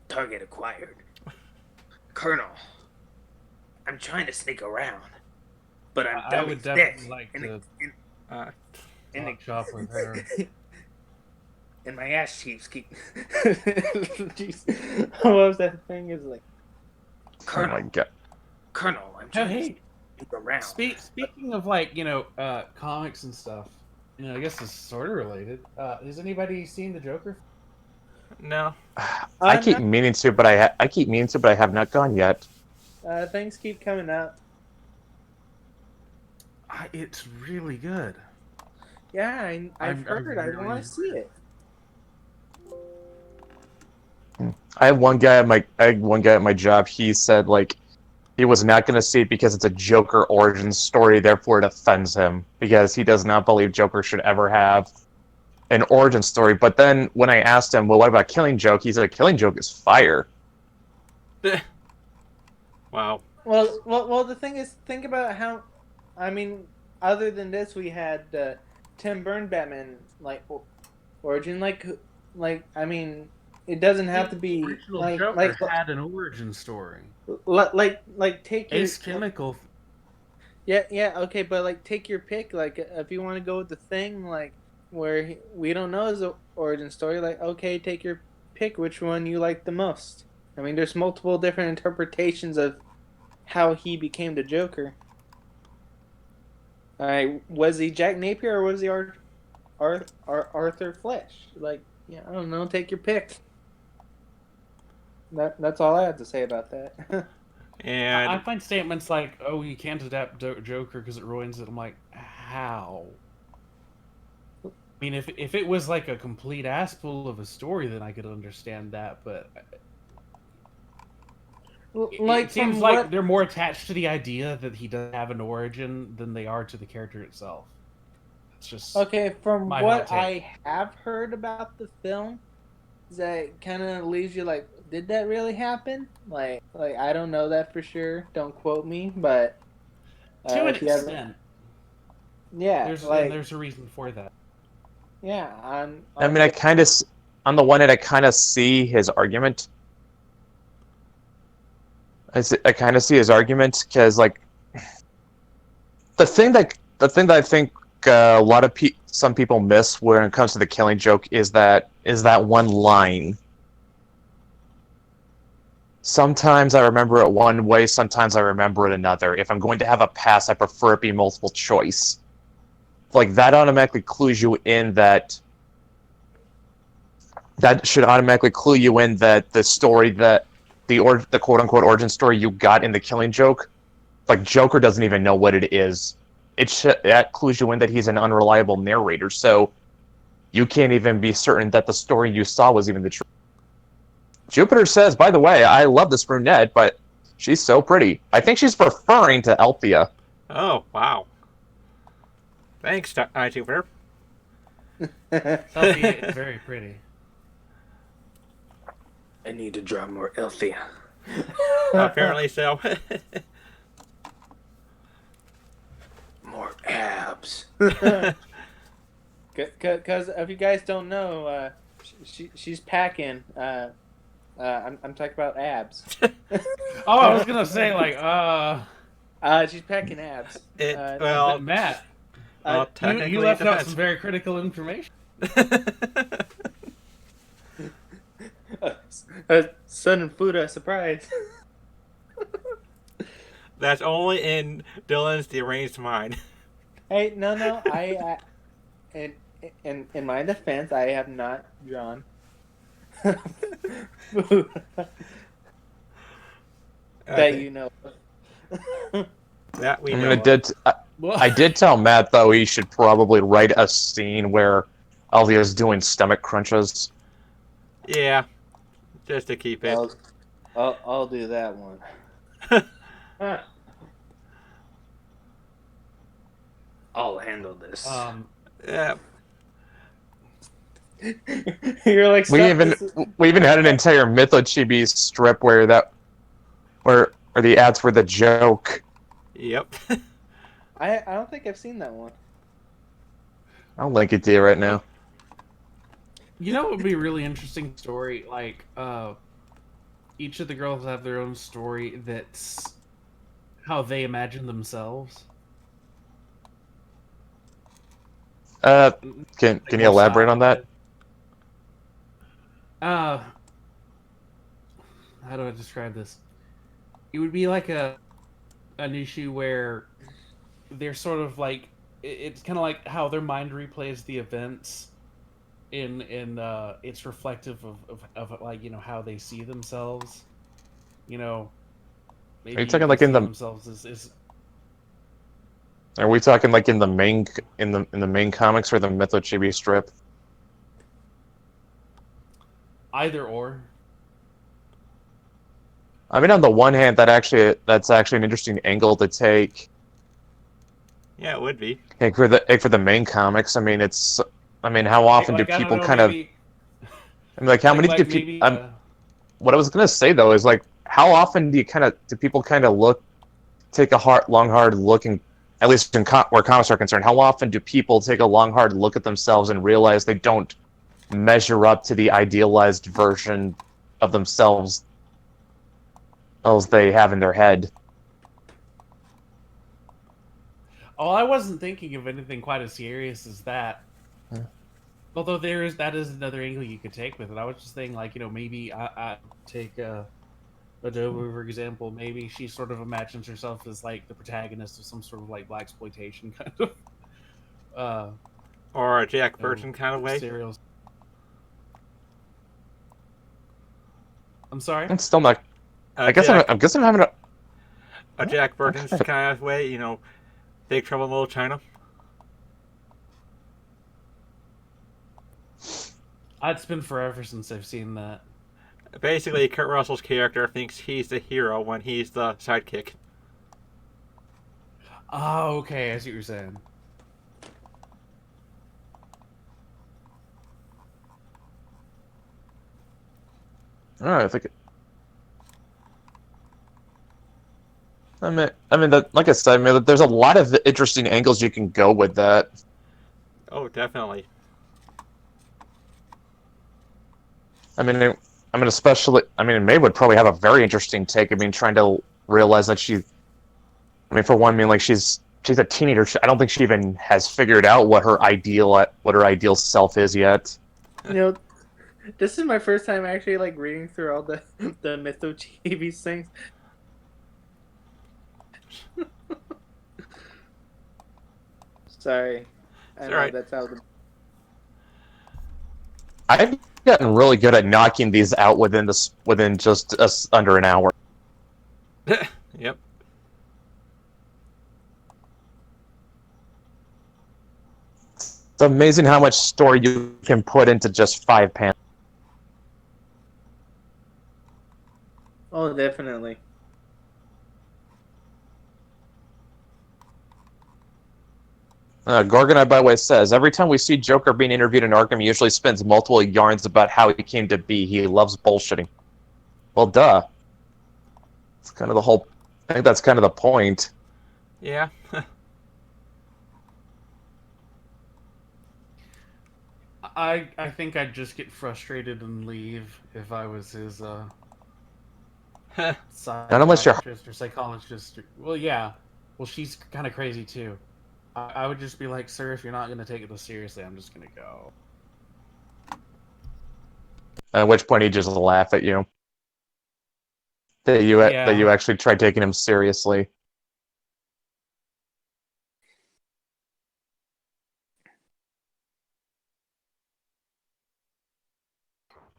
Target acquired. Colonel, I'm trying to sneak around, but I would definitely like to talk shop with her. And my ass cheeks keep. Jeez. What was that thing? Is like, Colonel, Oh my god. Colonel, I'm Oh, trying to hey, sneak around. speaking of, like, comics and stuff, I guess it's sort of related. Has anybody seen the Joker? No. I keep meaning to, but I have not gone yet. Things keep coming out. It's really good. Yeah, I've heard. I want to see it. I had one guy at my job. He said like he was not going to see it because it's a Joker origin story. Therefore, it offends him because he does not believe Joker should ever have an origin story. But then when I asked him, well, what about Killing Joke? He said Killing Joke is fire. Wow. Well. The thing is, think about how. I mean, other than this, we had Tim Burton Batman origin. I mean, it doesn't have to be Joker had an origin story. Take your Ace Chemical. Yeah, okay, but take your pick. If you want to go with the Thing, where we don't know his origin story, okay, take your pick. Which one you like the most? I mean, there's multiple different interpretations of how he became the Joker. All right, was he Jack Napier or was he Arthur Flesh? Yeah, I don't know. Take your pick. That's all I have to say about that. And I find statements like, "Oh, you can't adapt Joker because it ruins it." I'm like, how? I mean, if it was like a complete assful of a story, then I could understand that. But it seems like they're more attached to the idea that he doesn't have an origin than they are to the character itself. It's just okay. From my what hot take. I have heard about the film, that kind of leaves you like, did that really happen? I don't know that for sure. Don't quote me, but to an extent, yeah, there's a reason for that. Yeah, I mean, on the one hand, I kind of see his argument. I kind of see his argument because, like, the thing that I think a lot of some people miss when it comes to the Killing Joke is that one line. Sometimes I remember it one way, sometimes I remember it another. If I'm going to have a pass, I prefer it be multiple choice. Like, that automatically clues you in that should automatically clue you in that the story that the quote unquote origin story you got in the Killing Joke, like, Joker doesn't even know what it is. That clues you in that he's an unreliable narrator, so you can't even be certain that the story you saw was even the truth. Jupiter says, by the way, I love this brunette, but she's so pretty. I think she's referring to Althea. oh wow. Thanks, Jupiter. Althea is very pretty. I need to draw more Althea. Apparently so. Because if you guys don't know, she's packing. I'm talking about abs. Oh, I was gonna say like, She's packing abs. but Matt, well, you technically it left out some depends. very critical information. Sudden food surprise. That's only in Dylan's deranged mind. Hey, no, in my defense, I have not drawn food that you know. That we I know mean, of. I did tell Matt though he should probably write a scene where Alvia's doing stomach crunches. Yeah, just to keep it. I'll do that one. I'll handle this. Yeah, You're like, We stop even this. we even had an entire Mythochibi strip where the ads were the joke. yep. I don't think I've seen that one. I'll link it to you right now. You know, it would be a really interesting story. Like, each of the girls have their own story that's how they imagine themselves. Can you More elaborate on that? how do I describe this? It would be like an issue where they're sort of like it's kind of like how their mind replays the events in it's reflective of like, you know, how they see themselves. You know, Are you maybe talking they like in see the? themselves as Are we talking like in the main comics or the Mythochibi strip? either or. I mean, on the one hand, that's actually an interesting angle to take. Yeah, it would be. Like for the main comics, I mean, how often do Like I don't people know, kind of? maybe I mean, like how many do like people? maybe What I was gonna say though is like, how often do people kind of take a long, hard look, and at least where comics are concerned, how often do people take a long, hard look at themselves and realize they don't measure up to the idealized version of themselves as they have in their head? oh, I wasn't thinking of anything quite as serious as that. Yeah. Although that is another angle you could take with it. I was just saying, like, you know, maybe I take Adobe, for example. Maybe she sort of imagines herself as like the protagonist of some sort of like blaxploitation kind of Or a Jack you know, Burton kind of way. serials. I'm sorry. I'm still not. I guess Jack, I'm having a Jack Burton's kind of way. You know, Big Trouble in Little China. It's been forever since I've seen that. Basically, Kurt Russell's character thinks he's the hero when he's the sidekick. Oh, okay. I see what you're saying. I think. Like I said, I mean, there's a lot of interesting angles you can go with that. Oh, definitely. Especially, Maeve would probably have a very interesting take. I mean, trying to realize that for one, like she's a teenager. I don't think she even has figured out what her ideal self is yet. You know, this is my first time actually like reading through all the Mythochibi things. Sorry, I know alright. that's how the. I've gotten really good at knocking these out within just under an hour. Yep. It's amazing how much story you can put into just 5 panels. Oh, definitely. Gorgonite, by the way, says, every time we see Joker being interviewed in Arkham, he usually spends multiple yarns about how he came to be. He loves bullshitting. Well, duh. It's kind of the whole... I think that's kind of the point. Yeah. I think I'd just get frustrated and leave if I was his Huh. Not unless you're. psychiatrist or psychologist. Well, yeah. Well, she's kind of crazy too. I would just be like, sir, if you're not going to take it this seriously, I'm just going to go. At which point he just laugh at you. That you Yeah. actually tried taking him seriously.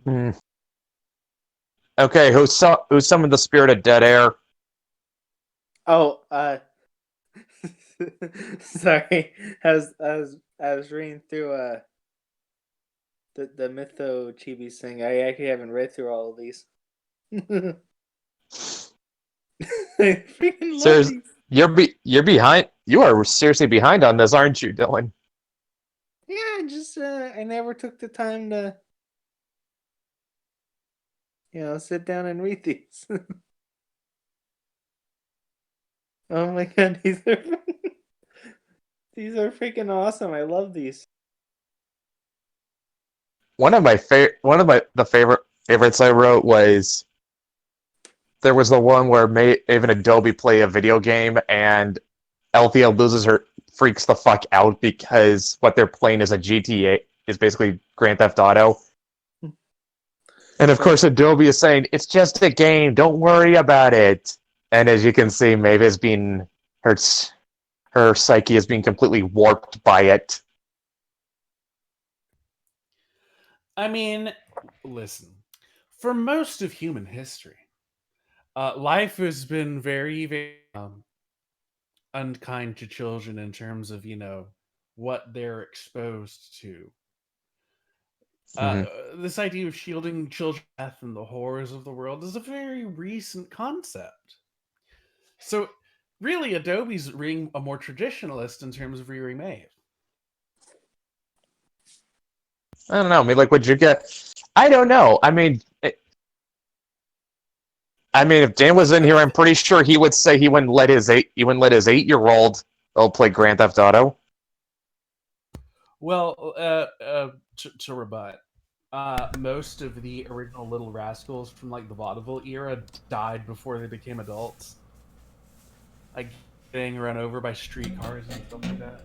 Hmm. Okay, who summoned the spirit of dead air? Oh, sorry. I was reading through the Mytho Chibi thing. I actually haven't read through all of these. I freaking love Serious, these. you're behind. You are seriously behind on this, aren't you, Dylan? Yeah, just I never took the time to sit down and read these. Oh my god, these are freaking awesome. I love these. One of the favorites I wrote was there was the one where Maeve and Adobe play a video game and Althea freaks the fuck out because what they're playing is a GTA, is basically Grand Theft Auto. And of course, Adobe is saying, it's just a game, don't worry about it. And as you can see, Maeve is being, her psyche is being completely warped by it. I mean, listen. For most of human history, life has been very, very unkind to children in terms of what they're exposed to. This idea of shielding children from death and the horrors of the world is a very recent concept. So, really, Adobe's being a more traditionalist in terms of rearing Maeve. I don't know. I mean, like, would you get? I don't know. I mean, if Dan was in here, I'm pretty sure he would say he wouldn't let his 8-year-old play Grand Theft Auto. Well, to rebut, most of the original Little Rascals from like the vaudeville era died before they became adults, like getting run over by streetcars and stuff like that.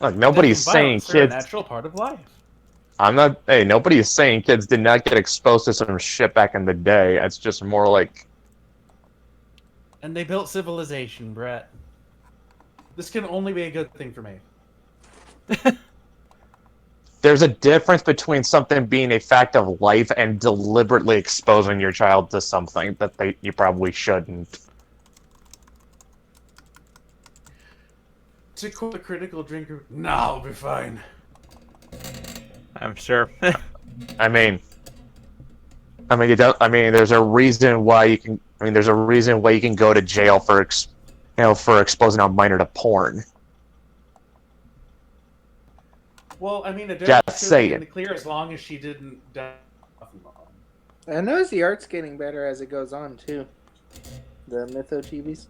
Look, nobody's saying They're a kids. natural part of life. I'm not. Hey, nobody's saying kids did not get exposed to some shit back in the day. It's just more like. And they built civilization, Brett. This can only be a good thing for me. There's a difference between something being a fact of life and deliberately exposing your child to something that you probably shouldn't. To quote a critical drinker, "No, I'll be fine." I'm sure. I mean, there's a reason why you can. There's a reason why you can go to jail for exposing a minor to porn. Well, Adobe Just should say be in it. the clear as long as she didn't die. I notice the art's getting better as it goes on too. The Mytho Chibis.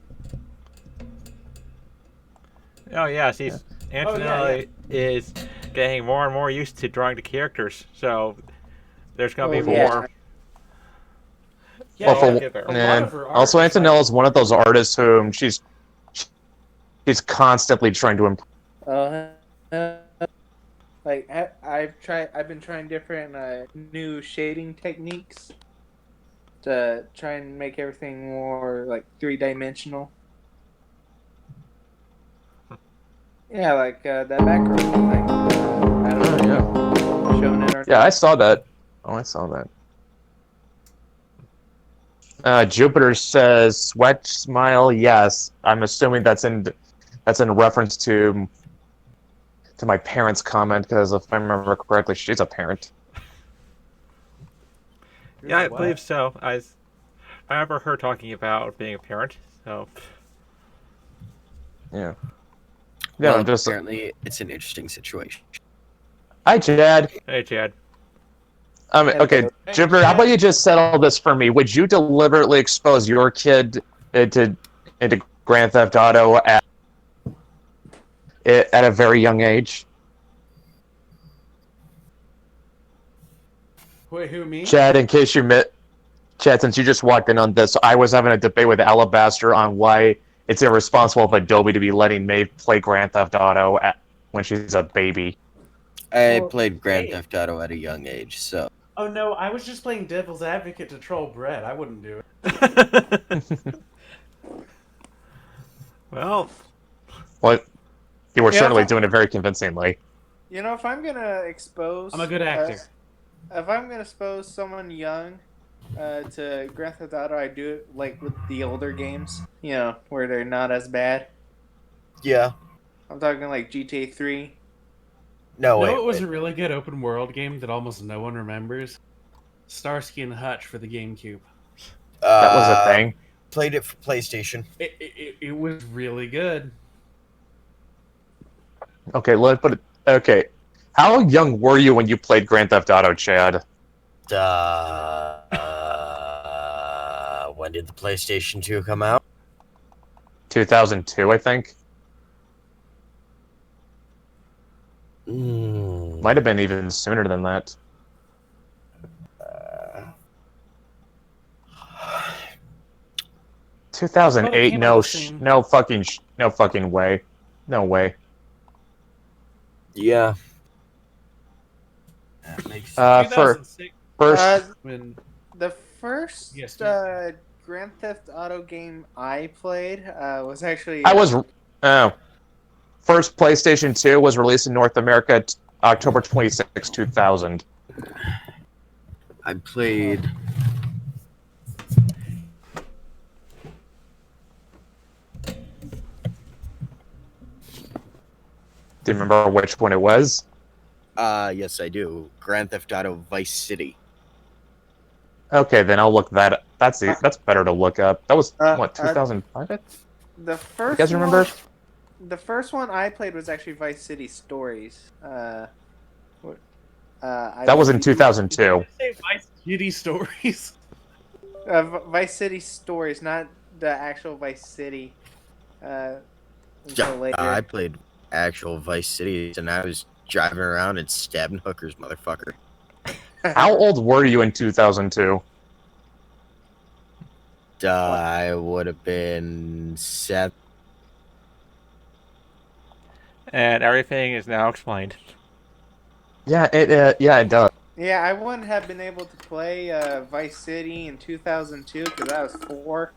Oh yeah, Antonelli is getting more and more used to drawing the characters, so there's gonna be more. Yeah, Also, Antonella is one of those artists whom she's constantly trying to improve. Like I've been trying different new shading techniques to try and make everything more like 3-dimensional. Yeah, like that background. I don't know. Showing it or Yeah, I saw that. Oh, I saw that. Jupiter says, "Sweat smile." Yes, I'm assuming that's in reference to my parents' comment because if I remember correctly, she's a parent. Yeah, I believe so. I remember her talking about being a parent. So. Yeah. Yeah, well, apparently it's an interesting situation. Hi, Chad. Hey, Chad. Okay, Jupiter, how about you just settle this for me? Would you deliberately expose your kid into Grand Theft Auto at a very young age? Wait, who, me? Chad, in case you met Chad, since you just walked in on this, I was having a debate with Alabaster on why it's irresponsible of Adobe to be letting Maeve play Grand Theft Auto when she's a baby. I Well, played Grand hey. Theft Auto at a young age, so. Oh no, I was just playing devil's advocate to troll Brett. I wouldn't do it. Well, You were Yeah, certainly but- doing it very convincingly. You know, if I'm gonna expose, I'm a good actor. If I'm gonna expose someone young to Grand Theft Auto, I do it like with the older games. You know, where they're not as bad. Yeah. I'm talking like GTA 3. No, No, wait. it was wait. a really good open world game that almost no one remembers. Starsky and Hutch for the GameCube. That was a thing. Played it for PlayStation. It was really good. Okay, let's put it. Okay, how young were you when you played Grand Theft Auto, Chad? When did the PlayStation 2 come out? 2002, I think. Might have been even sooner than that. 2008? came No, out the same- no fucking way. No way. Yeah. That makes For 2006 first, when The first Yes, Grand Theft Auto game I played was actually. first PlayStation 2 was released in North America October 26, 2000. I played. Do you remember which one it was? Yes, I do. Grand Theft Auto Vice City. Okay, then I'll look that up. That's better to look up. That was, what, 2005? The first. You guys remember? The first one I played was actually Vice City Stories. That was in 2002. say Vice City Stories. Vice City Stories, not the actual Vice City. Until later. I played actual Vice City, and I was driving around and stabbing hookers, motherfucker. How old were you in 2002? I would have been 7. and everything is now explained. Yeah, it does. Yeah, I wouldn't have been able to play Vice City in 2002 because I was 4.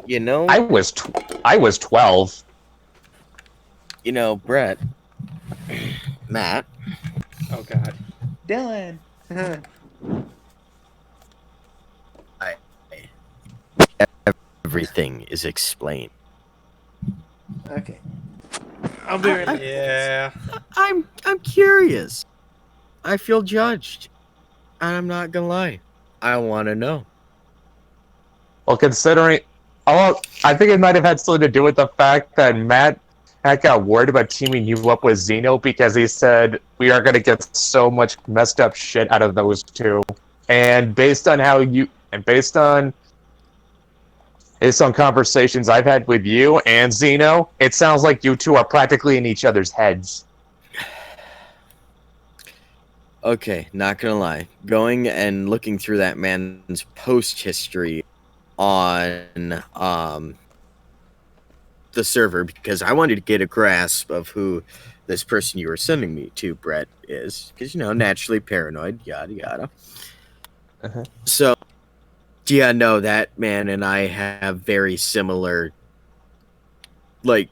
You know, I was 12. you know, Brett, Matt, Oh God. Dylan. everything is explained. Okay. I'll be right back. Yeah. I'm curious. I feel judged. And I'm not gonna lie. I want to know. Well, considering, I think it might have had something to do with the fact that Matt got worried about teaming you up with Zeno because he said we are going to get so much messed up shit out of those two. And based on conversations I've had with you and Zeno, it sounds like you two are practically in each other's heads. Okay, not gonna lie. Going and looking through that man's post history on the server because I wanted to get a grasp of who this person you were sending me to, Brett, is. Because, you know, naturally paranoid, yada yada. Uh-huh. So, yeah, no, that man and I have very similar, like,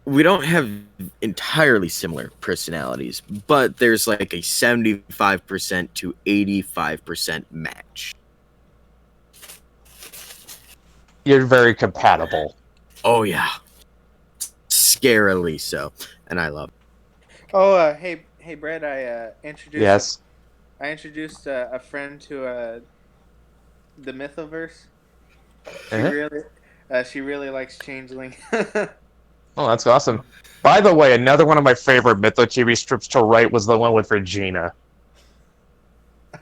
we don't have entirely similar personalities, but there's like a 75% to 85% match. You're very compatible. Oh, yeah. Scarily so. And I love it. Oh, hey, Brett. I introduced. Yes. I introduced a friend to the Mythoverse. She really likes Changeling. Oh, that's awesome. By the way, another one of my favorite Mytho-Chibi strips to write was the one with Regina.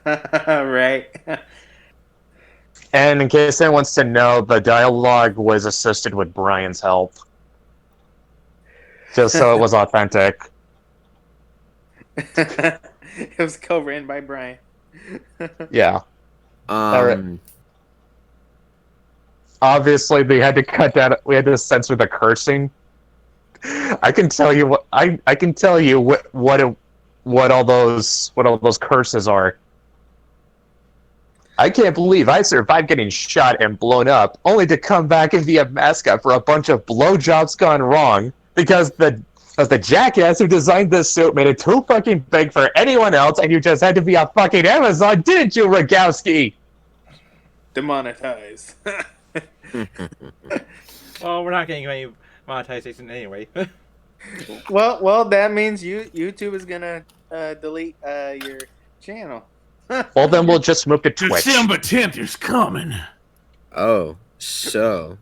Right. And in case anyone wants to know, the dialogue was assisted with Brian's help. Just so it was authentic. It was co-written by Brian. Yeah. Um, Obviously, they had to cut down. We had to censor the cursing. I can tell you what I can tell you what all those curses are. I can't believe I survived getting shot and blown up, only to come back and be a mascot for a bunch of blowjobs gone wrong because the jackass who designed this suit made it too fucking big for anyone else, and you just had to be a fucking Amazon, didn't you, Rogowski? Demonetized. Well, we're not getting any monetization anyway. well, that means YouTube is gonna delete your channel. Well, then we'll just move to Twitch. December 10th is coming. oh, so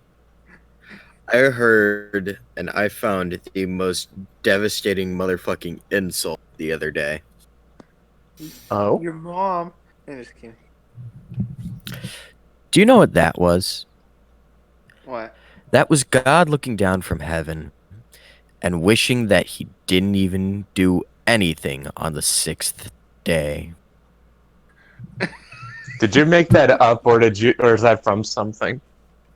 I heard and I found the most devastating motherfucking insult the other day. Oh, Your mom. I'm just kidding. Do you know what that was? What? That was God looking down from heaven and wishing that he didn't even do anything on the 6th day. did you make that up, or is that from something?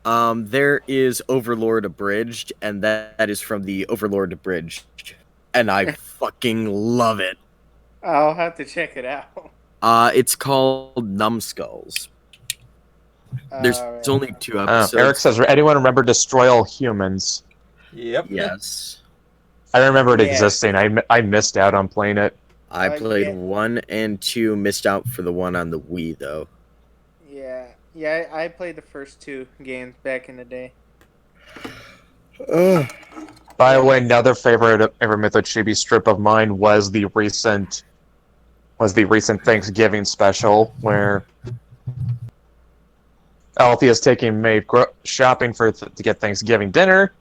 There is Overlord Abridged, and that is from the Overlord Abridged, and I fucking love it. I'll have to check it out. It's called Numbskulls. There's Alright. only 2 episodes. Eric says, anyone remember Destroy All Humans? Yep. Yes. I remember it Yeah. existing. I missed out on playing it. I played yeah. 1 and 2, missed out for the one on the Wii, though. Yeah, I played the first 2 games back in the day. By the way, another favorite ever Mytho Chibi strip of mine was the recent Thanksgiving special where Althea's taking Maeve shopping to get Thanksgiving dinner.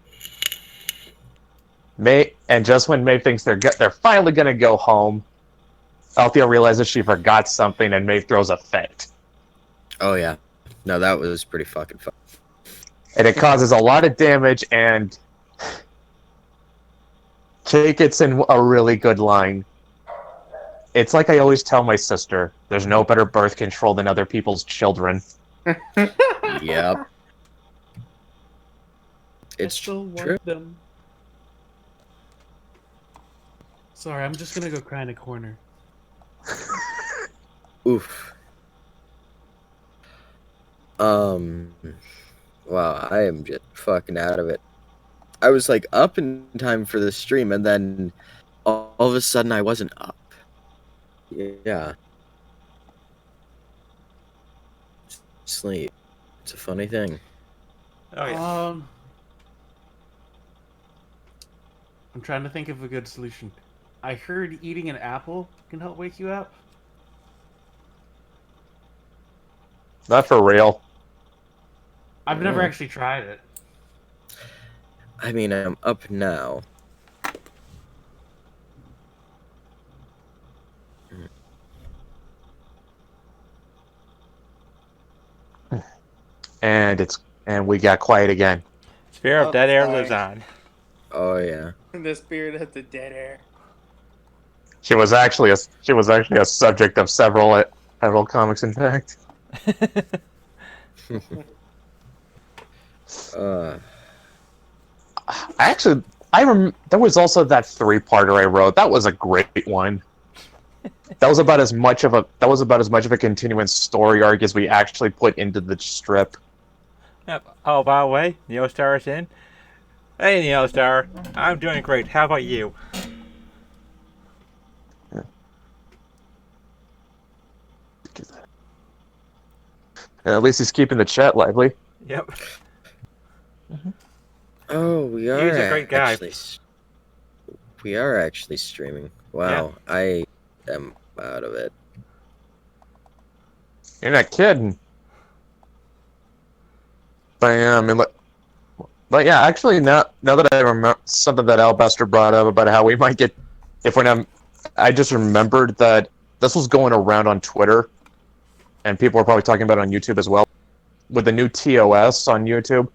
And just when Maeve thinks they're finally gonna go home, Althea realizes she forgot something, and Maeve throws a fit, Oh, yeah. No, that was pretty fucking fun. and it causes a lot of damage. And Kate gets in a really good line. It's like I always tell my sister: "There's no better birth control than other people's children." Yep. It's still true. want them. Sorry, I'm just gonna go cry in a corner. Oof. Wow, I am just fucking out of it. I was like up in time for the stream, and then all of a sudden I wasn't up. Yeah. Sleep. It's a funny thing. Oh yeah. I'm trying to think of a good solution. I heard eating an apple can help wake you up. Not for real. I've never actually tried it. I mean, I'm up now. And we got quiet again. Spirit of Dead Air sorry. lives on. Oh yeah. The spirit of the dead air. She was actually a subject of several comics, in fact. Actually, there was also that 3-parter I wrote. That was a great one. That was about as much of a continuing story arc as we actually put into the strip. Yep. Oh, by the way, Neostar is in. Hey, Neostar. I'm doing great. How about you? At least he's keeping the chat lively. Yep. Oh, we are. He's a great guy. We are actually streaming. Wow, yeah. I am out of it. You're not kidding. But yeah, I mean, but yeah, actually, now that I remember something that Albuster brought up about how we might get, if we're not, I just remembered that this was going around on Twitter, and people are probably talking about it on YouTube as well. With the new TOS on YouTube,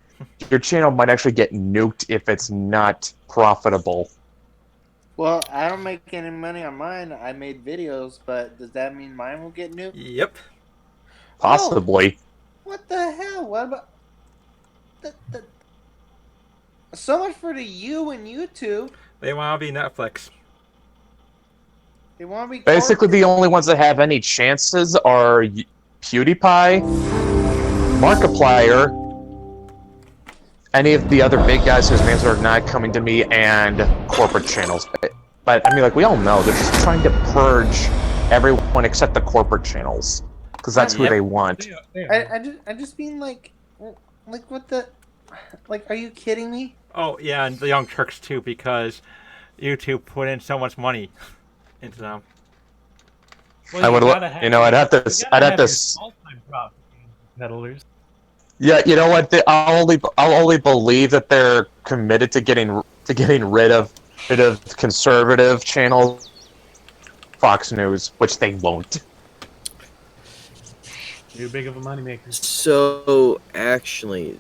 your channel might actually get nuked if it's not profitable. Well, I don't make any money on mine. I made videos, but does that mean mine will get nuked? Yep. Oh, Possibly. what the hell? What about so much for the you and YouTube? They want to be Netflix. They want to be Basically, corporate. the only ones that have any chances are PewDiePie, Markiplier, any of the other big guys whose names are not coming to me, and corporate channels. But I mean, like we all know, they're just trying to purge everyone except the corporate channels, because that's who Yep. they want. I just mean like what the, like, are you kidding me? Oh yeah, and the Young Turks too, because YouTube put in so much money into them. Well, I would, I'd have to, your small-time prop peddlers. Yeah, you know what? I'll only believe that they're committed to getting rid of conservative channels, Fox News, which they won't. Too big of a moneymaker. So actually,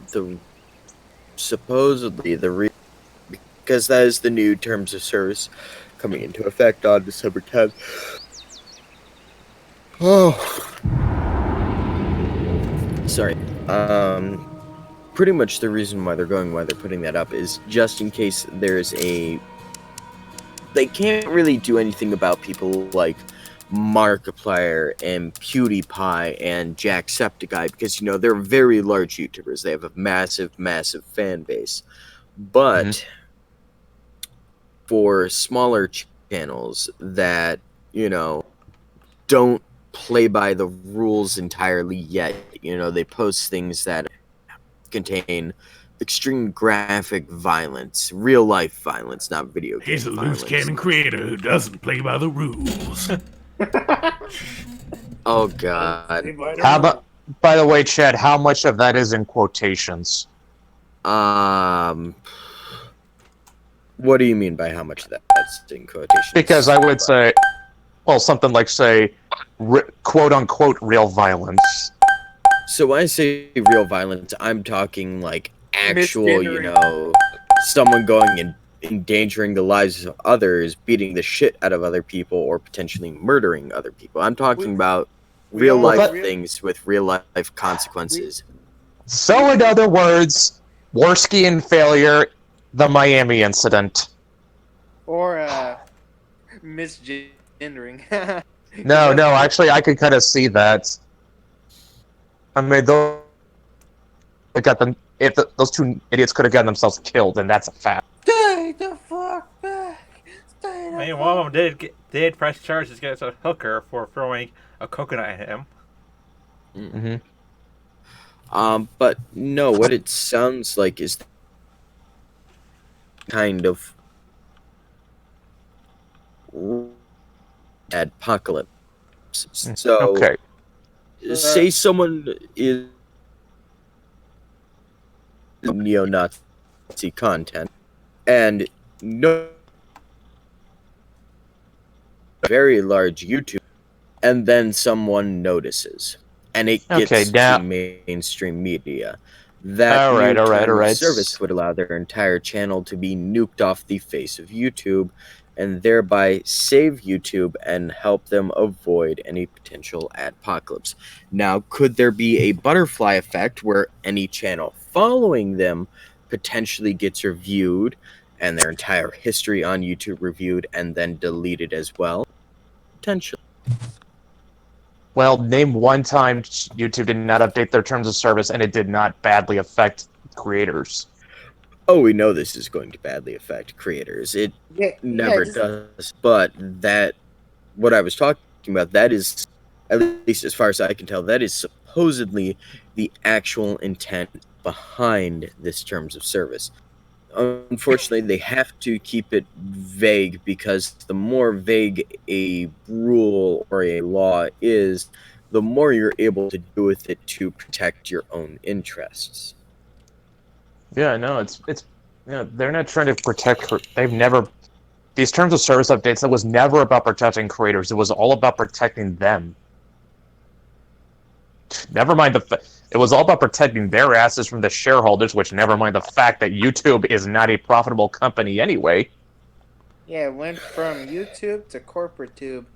because that is the new terms of service coming into effect on December 10th. Oh, sorry. Pretty much the reason why they're putting that up is just in case there's a. They can't really do anything about people like Markiplier and PewDiePie and Jacksepticeye because they're very large YouTubers. They have a massive fan base. But for smaller channels that don't play by the rules entirely yet, they post things that contain extreme graphic violence, real life violence, not video game He's a violence. loose cannon creator who doesn't play by the rules. Oh god. How about, by the way, Chad, how much of that is in quotations? What do you mean by how much of that's in quotations? Because I would say, well, something like, say, quote unquote real violence. So when I say real violence, I'm talking like actual, Misgendering. Someone going and endangering the lives of others, beating the shit out of other people, or potentially murdering other people. I'm talking about real life things with real life consequences. So, in other words, Worski and failure, the Miami incident. Or misgendering. No, actually, I could kind of see that. I mean, those two idiots could have gotten themselves killed, and that's a fact. Stay the fuck back. Stay the I mean, fuck. one of them did press charges against a hooker for throwing a coconut at him. But no, what it sounds like is kind of apocalypse. So, Okay. say someone is neo-Nazi content, and no very large YouTube, and then someone notices, and it gets to mainstream media. That all right. service would allow their entire channel to be nuked off the face of YouTube, and thereby save YouTube and help them avoid any potential adpocalypse. Now, could there be a butterfly effect where any channel following them potentially gets reviewed and their entire history on YouTube reviewed and then deleted as well? Potentially. Well, name one time YouTube did not update their terms of service and it did not badly affect creators. Oh, we know this is going to badly affect creators. It never does. But what I was talking about, that is, at least as far as I can tell, that is supposedly the actual intent behind this terms of service. Unfortunately, they have to keep it vague because the more vague a rule or a law is, the more you're able to do with it to protect your own interests. Yeah, no, they're not trying to protect. These terms of service updates. It was never about protecting creators. It was all about protecting them. Never mind it was all about protecting their asses from the shareholders. Which never mind the fact that YouTube is not a profitable company anyway. Yeah, it went from YouTube to corporate tube.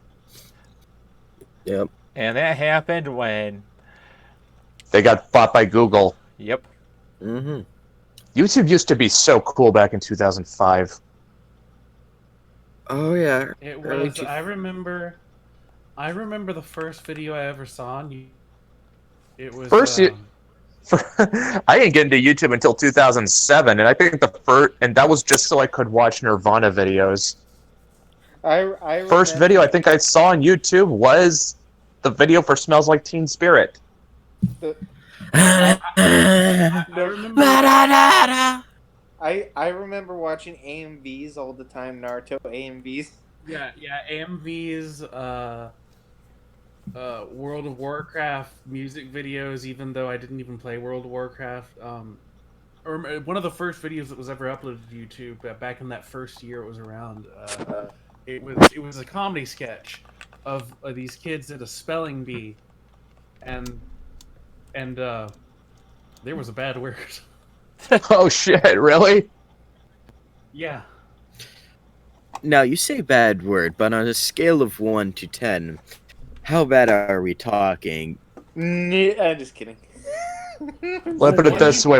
Yep. And that happened when... They got bought by Google. Yep. Mm-hmm. YouTube used to be so cool back in 2005. Oh yeah. It Early was. I remember the first video I ever saw on YouTube. It was I didn't get into YouTube until 2007, and I think that was just so I could watch Nirvana videos. I First remember- video I think I saw on YouTube was the video for "Smells Like Teen Spirit." I remember. I remember watching AMVs all the time. Naruto AMVs. Yeah, AMV's World of Warcraft music videos, even though I didn't even play World of Warcraft. Or one of the first videos that was ever uploaded to YouTube back in that first year it was around. It was a comedy sketch of these kids at a spelling bee, and there was a bad word. Oh shit! Really? Yeah. Now you say bad word, but on a scale of 1 to 10, how bad are we talking? I'm just kidding. Let me put it this way: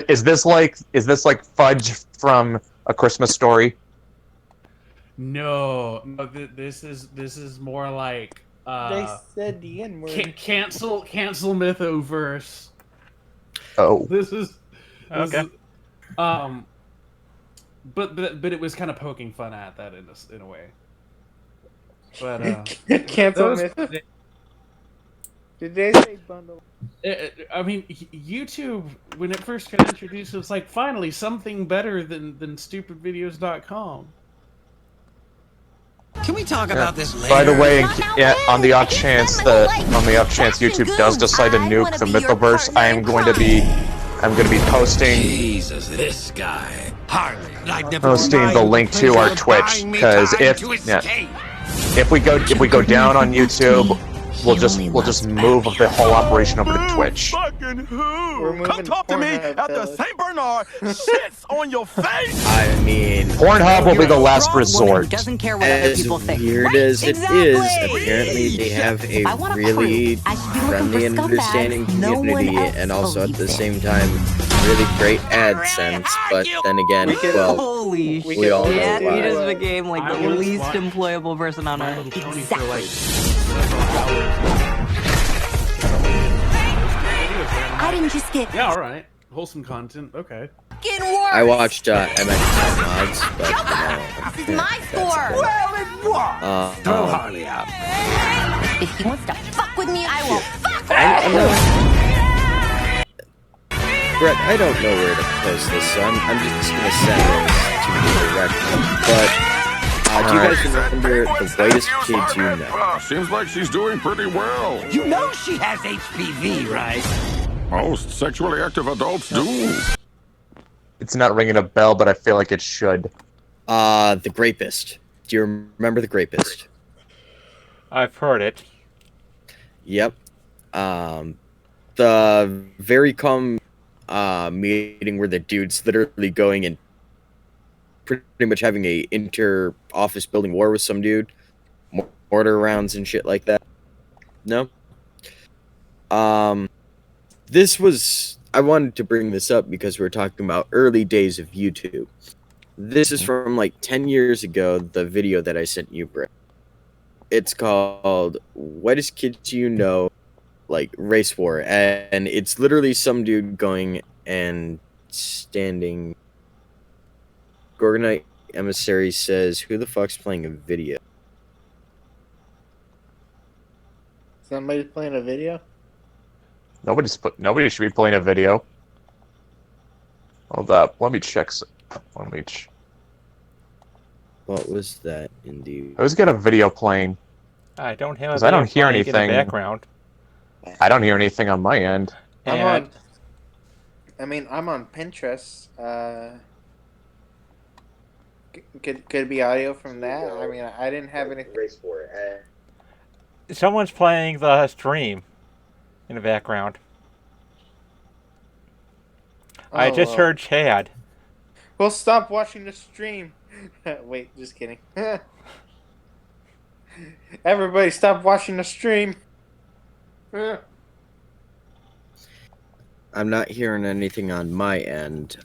is this like Fudge from A Christmas Story? No, this is more like They said the N word. cancel Mythoverse. Oh, This is Okay. but it was kind of poking fun at that in a way. But Cancel those- myth. Did they say bundle? I mean, YouTube when it first got introduced, it was like finally something better than stupidvideos.com. Can we talk about this later? by the way, on the off chance YouTube does decide to nuke the Mythoverse, I'm going to be posting Jesus, this guy. Hardly. I'd never posting deny the you link the to our pleasure of Twitch, buying me because time if to escape. we go down on YouTube, we'll just move the whole operation over to Twitch. Fucking who? We're moving Come talk to me Pornhub, after fellas. St. Bernard shits on your face. I mean, Pornhub will be the last Strong woman who resort. doesn't care what other as people think. weird as it is, apparently they have a I want a really crew. I should be looking friendly for and scumbags understanding no one community, else and also at the believes same time, really great AdSense. But then again, We could- well, Holy we we all know shit, he why. just became like I the was least watching employable person on My earth. Little Pony for like Exactly. several hours. I didn't just get Yeah, all right. Wholesome content. Okay. fucking worse. I watched MX mods, but This is my score. Well, it was. Throw um, Harley out. If he wants to fuck with me, I will fuck with I'm him. not, Brett, I don't know where to post this, so I'm just gonna send this to you directly. But do you guys remember the whitest kids you know? Seems like she's doing pretty well. You know she has HPV, right? Most sexually active adults do. It's not ringing a bell, but I feel like it should. The Grapist. Do you remember the Grapist? I've heard it. Yep. The very calm meeting where the dude's literally going and pretty much having a inter-office building war with some dude. Mortar rounds and shit like that. No? This was... I wanted to bring this up because we're talking about early days of YouTube. This is from like 10 years ago, the video that I sent you, Brett. It's called Whitest Kids You Know, like Race War. And it's literally some dude going and standing. Gorgonite Emissary says, who the fuck's playing a video? Somebody's playing a video. Nobody should be playing a video. Hold up. Let me check. What was that, indeed? Who's got a video playing? I don't have. 'Cause I don't hear playing in anything. the background. I don't hear anything on my end. And I'm on Pinterest. Could it be audio from that? I mean, I didn't have anything. someone's playing the stream in the background. I just heard Chad. Well, stop watching the stream. Wait, just kidding. Everybody, stop watching the stream. I'm not hearing anything on my end.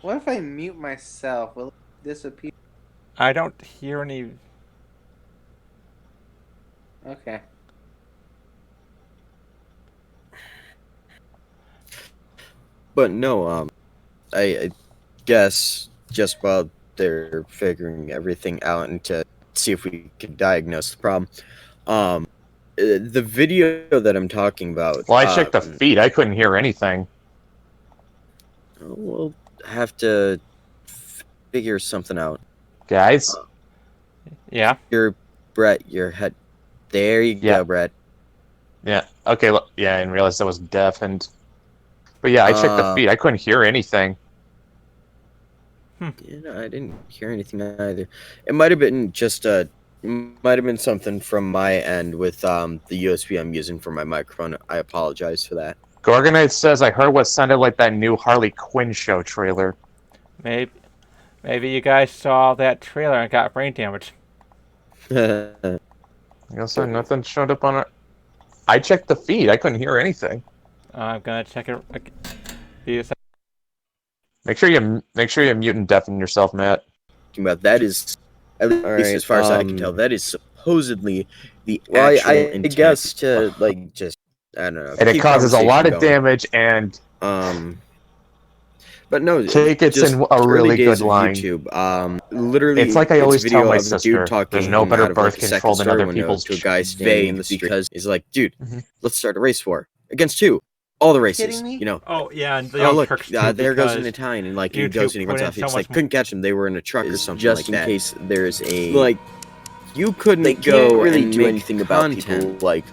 What if I mute myself? Will it disappear? I don't hear any. Okay. But no, I guess just while they're figuring everything out and to see if we can diagnose the problem, the video that I'm talking about. Well, I checked the feed. I couldn't hear anything. We'll have to figure something out. Guys? Yeah. Brett, your head. There you go, Brett. Yeah. Okay. Yeah, I didn't realize that was deafened. But yeah, I checked the feed. I couldn't hear anything. I didn't hear anything either. It might have been just might have been something from my end with the USB I'm using for my microphone. I apologize for that. Gorgonite says, I heard what sounded like that new Harley Quinn show trailer. Maybe you guys saw that trailer and got brain damage. I guess nothing showed up on it. I checked the feed. I couldn't hear anything. I'm gonna check it. Make sure you mute and deafen yourself, Matt. About that is, at least as far as I can tell, that is supposedly the actual intent. I guess to like just I don't know. And it causes a lot of damage and but no, Cake gets in a really good line. YouTube, literally, it's like I always tell my sister, there's no better birth control than other people's to a guy standing in the street because he's like, dude, let's start a race war against two. All the races, you know. Oh yeah, and oh look, there goes an Italian, and like he goes and he runs off. He's like, couldn't catch him. They were in a truck or something just like that. Just in case there's a like, you couldn't go really do anything about people like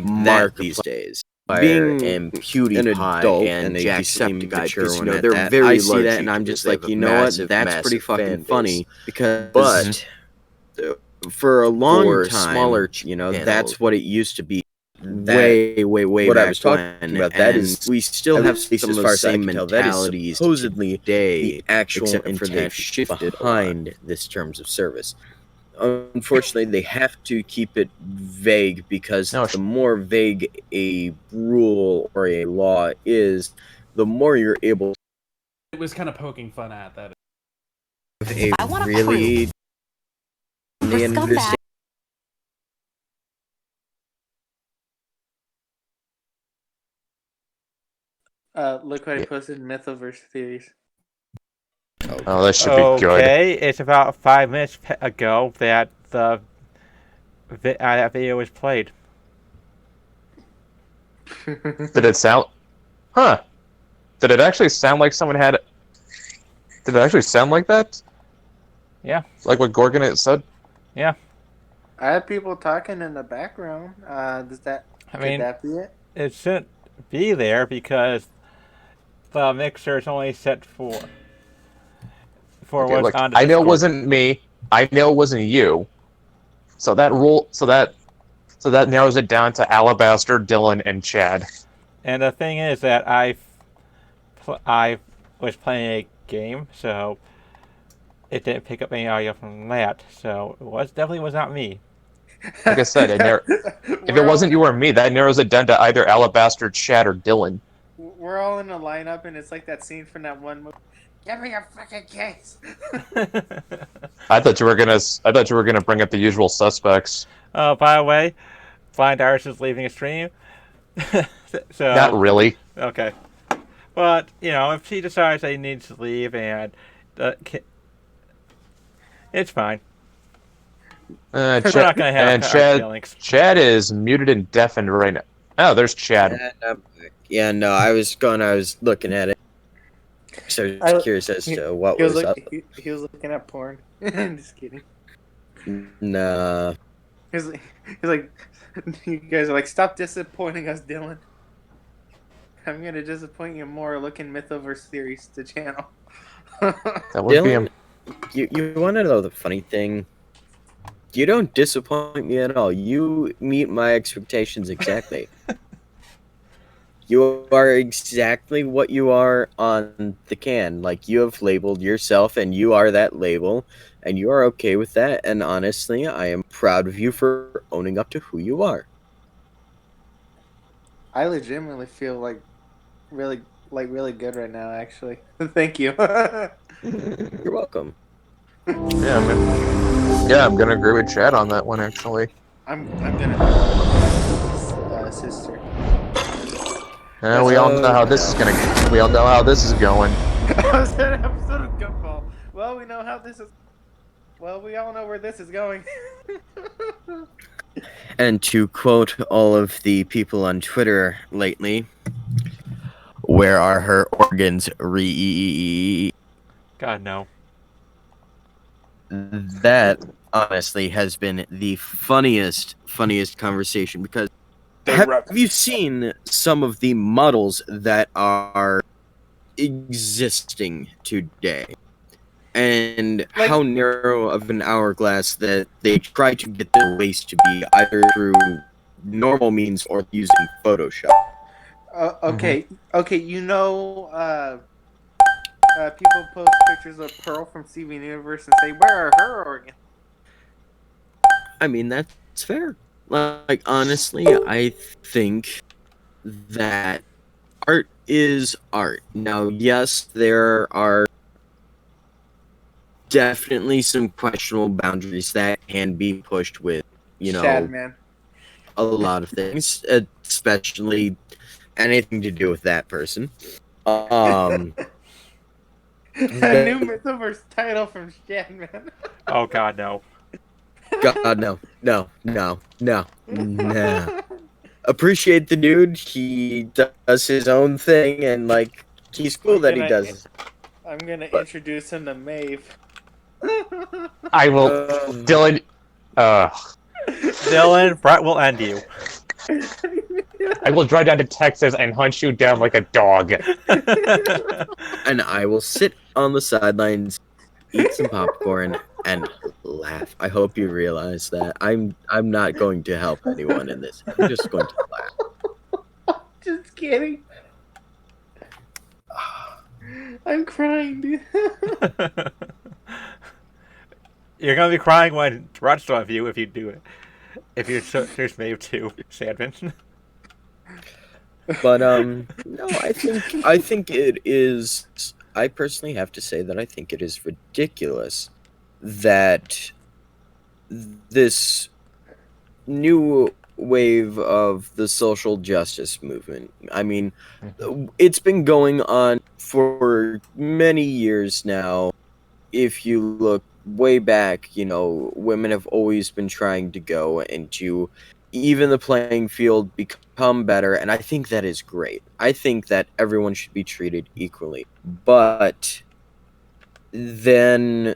Mark these days. Being an adult and a Jacksepticeye, you know, they're very I see that, and I'm just like, you know what? That's pretty fucking funny because, but for a long time, smaller, you know, that's what it used to be. Way what back I was talking about that is we still have some of the same mentalities supposedly the actual intent shifted behind this terms of service. Unfortunately, they have to keep it vague because the more vague a rule or a law is, the more you're able. It was kind of poking fun at that. A really understand. Look what I posted in Mythoverse theories. Oh, that should be good. Okay, it's about 5 minutes ago that the that video was played. Did it sound? Huh? Did it actually sound like someone had? Did it actually sound like that? Yeah. Like what Gorgonite said? Yeah. I had people talking in the background. Could that be it? It shouldn't be there because the mixer is only set for what's on the I know Discord. it wasn't me. I know it wasn't you. So that narrows it down to Alabaster, Dylan, and Chad. And the thing is that I was playing a game, so it didn't pick up any audio from that. So it definitely was not me. Like I said, if it wasn't you or me, that narrows it down to either Alabaster, Chad, or Dylan. We're all in a lineup, and it's like that scene from that one movie. Give me a fucking case. I thought you were gonna bring up the usual suspects. Oh, by the way, Blind Iris is leaving a stream. So not really. Okay, but you know, if she decides she needs to leave, and it's fine. We're not gonna have feelings. Chad is muted and deafened right now. Oh, there's Chad. Yeah, no, I was looking at it. So I was curious as to what was up. He was looking at porn. I'm just kidding. Nah. He's like, you guys are like, stop disappointing us, Dylan. I'm gonna disappoint you more. Look in Mythoverse theories to channel. That would Dylan, be you want to know the funny thing? You don't disappoint me at all. You meet my expectations exactly. You are exactly what you are on the can. Like, you have labeled yourself, and you are that label, and you are okay with that. And honestly, I am proud of you for owning up to who you are. I legitimately feel really good right now. Actually, thank you. You're welcome. I'm gonna agree with Chad on that one actually. I'm gonna sister. We all know how this is gonna. We all know how this is going. I was an episode of Gumball. Well, we know how this is. Well, we all know where this is going. And to quote all of the people on Twitter lately, where are her organs? God, no. That honestly has been the funniest conversation because They have rep. you seen some of the models that are existing today? And how narrow of an hourglass that they try to get their waist to be either through normal means or using Photoshop. Okay, you know, people post pictures of Pearl from Steven Universe and say, "Where are her organs?" I mean, that's fair. Like, honestly, I think that art is art. Now, yes, there are definitely some questionable boundaries that can be pushed with, Shadman. a lot of things, especially anything to do with that person. A new Mythoverse title from Shadman. Oh God, no. God, no. Appreciate the dude. He does his own thing, and like, he's cool that he does. I'm gonna introduce him to Maeve. I will, Dylan. Dylan, Brett will end you. I will drive down to Texas and hunt you down like a dog. And I will sit on the sidelines, eat some popcorn, and laugh. I hope you realize that I'm not going to help anyone in this. I'm just going to laugh. Just kidding. I'm crying, dude. You're gonna be crying when Brett's of you if you do it. If you there's Maeve too, Shadman. But no, I think it is. I personally have to say that I think it is ridiculous that this new wave of the social justice movement. I mean, it's been going on for many years now. If you look way back, women have always been trying to go into even the playing field, become better, and I think that is great. I think that everyone should be treated equally. But then,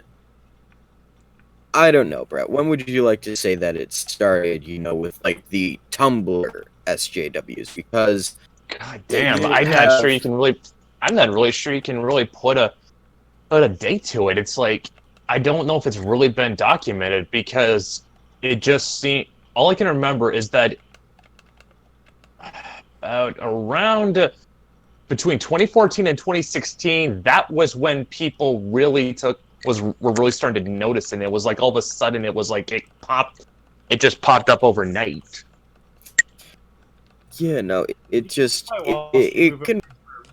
I don't know, Brett. When would you like to say that it started, with like the Tumblr SJWs? Because God damn, I'm not sure you can really. I'm not really sure you can really put a date to it. It's like, I don't know if it's really been documented because it just seemed. All I can remember is that around between 2014 and 2016, that was when people really were really starting to notice, and it was like all of a sudden it was like it just popped up overnight. Yeah, no, it just Well, it can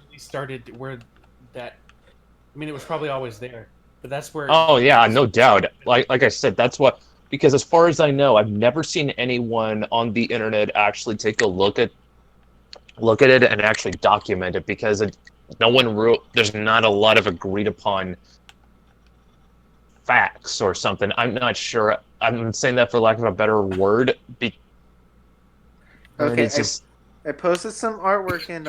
really started where that. I mean, it was probably always there, but that's where. Oh yeah, no doubt. Like I said, that's what. Because as far as I know, I've never seen anyone on the internet actually take a look at it and actually document it, because there's not a lot of agreed upon facts or something. I'm not sure. I'm saying that for lack of a better word. Okay, just... I posted some artwork in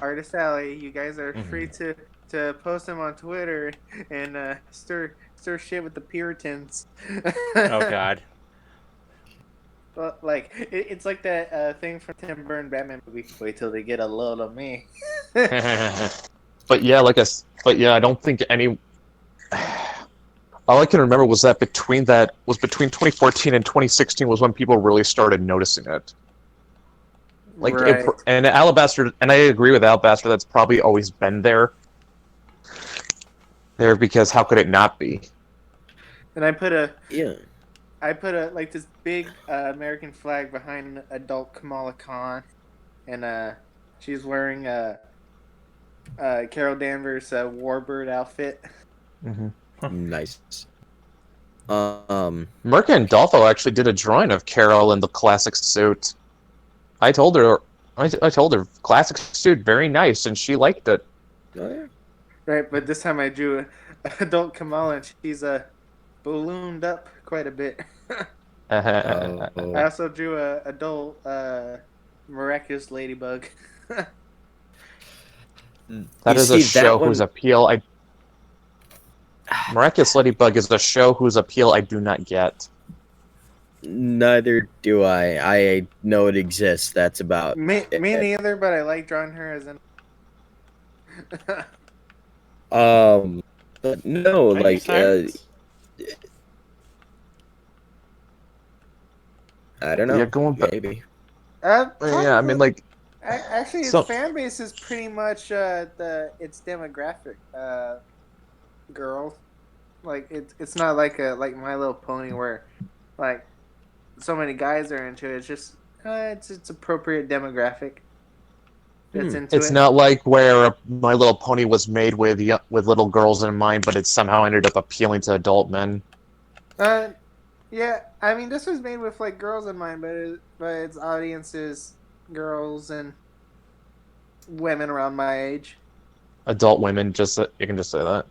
Artist Alley. You guys are free to post them on Twitter and stir shit with the Puritans. Oh God. Well, like it's like that thing from Tim Burton Batman movie. Wait till they get a load of me. But yeah, I don't think any. All I can remember was that between 2014 and 2016 was when people really started noticing it. Like, Right. and Alabaster, and I agree with Alabaster. That's probably always been there. There, because how could it not be? And I put Yeah. like this big American flag behind adult Kamala Khan, and she's wearing a Carol Danvers Warbird outfit. Nice. Merca and Dolpho actually did a drawing of Carol in the classic suit. I told her, classic suit, very nice, and she liked it. Oh, yeah. Right, but this time I drew adult Kamala, and she's ballooned up quite a bit. I Oh. also drew a adult miraculous ladybug. That is a show whose appeal I. Miraculous Ladybug is a show whose appeal I do not get. Neither do I. I know it exists. That's about me it. neither, but I like drawing her as an. But no, like, I don't know. Yeah, going back. Maybe. Yeah, I mean, like. Actually, its fan base is pretty much its demographic. Girls, like it's not like My Little Pony where like so many guys are into it. It's just it's appropriate demographic that's into It's it. not like where My Little Pony was made with little girls in mind, but it somehow ended up appealing to adult men. Yeah, I mean this was made with like girls in mind, but its audience is girls and women around my age. Adult women, you can just say that.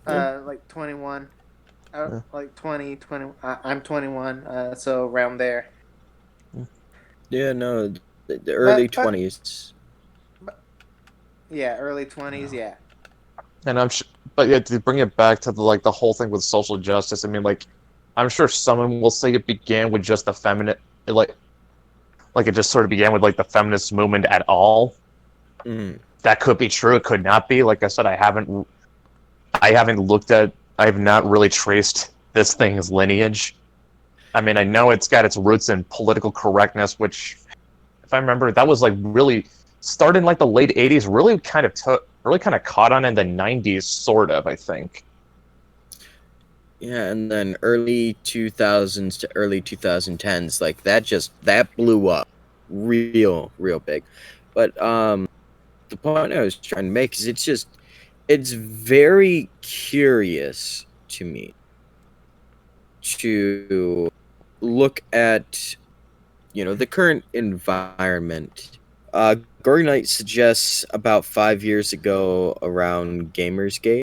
Like 21, like 20. I'm 21, so around there. Yeah, no, the early 20s. Yeah, early 20s. Yeah. And but yeah, to bring it back to the whole thing with social justice. I mean, like, I'm sure someone will say it began with just the feminine, like it just sort of began with like the feminist movement at all. That could be true. It could not be. Like I said, I haven't I have not really traced this thing's lineage. I mean, I know it's got its roots in political correctness, which, if I remember, that was like really started in like the late '80s. Really kind of caught on in the '90s, sort of. I think. Yeah, and then early 2000s to early 2010s, like that blew up real big. But the point I was trying to make is it's very curious to me to look at, the current environment. Gory Knight suggests about 5 years ago around Gamersgate.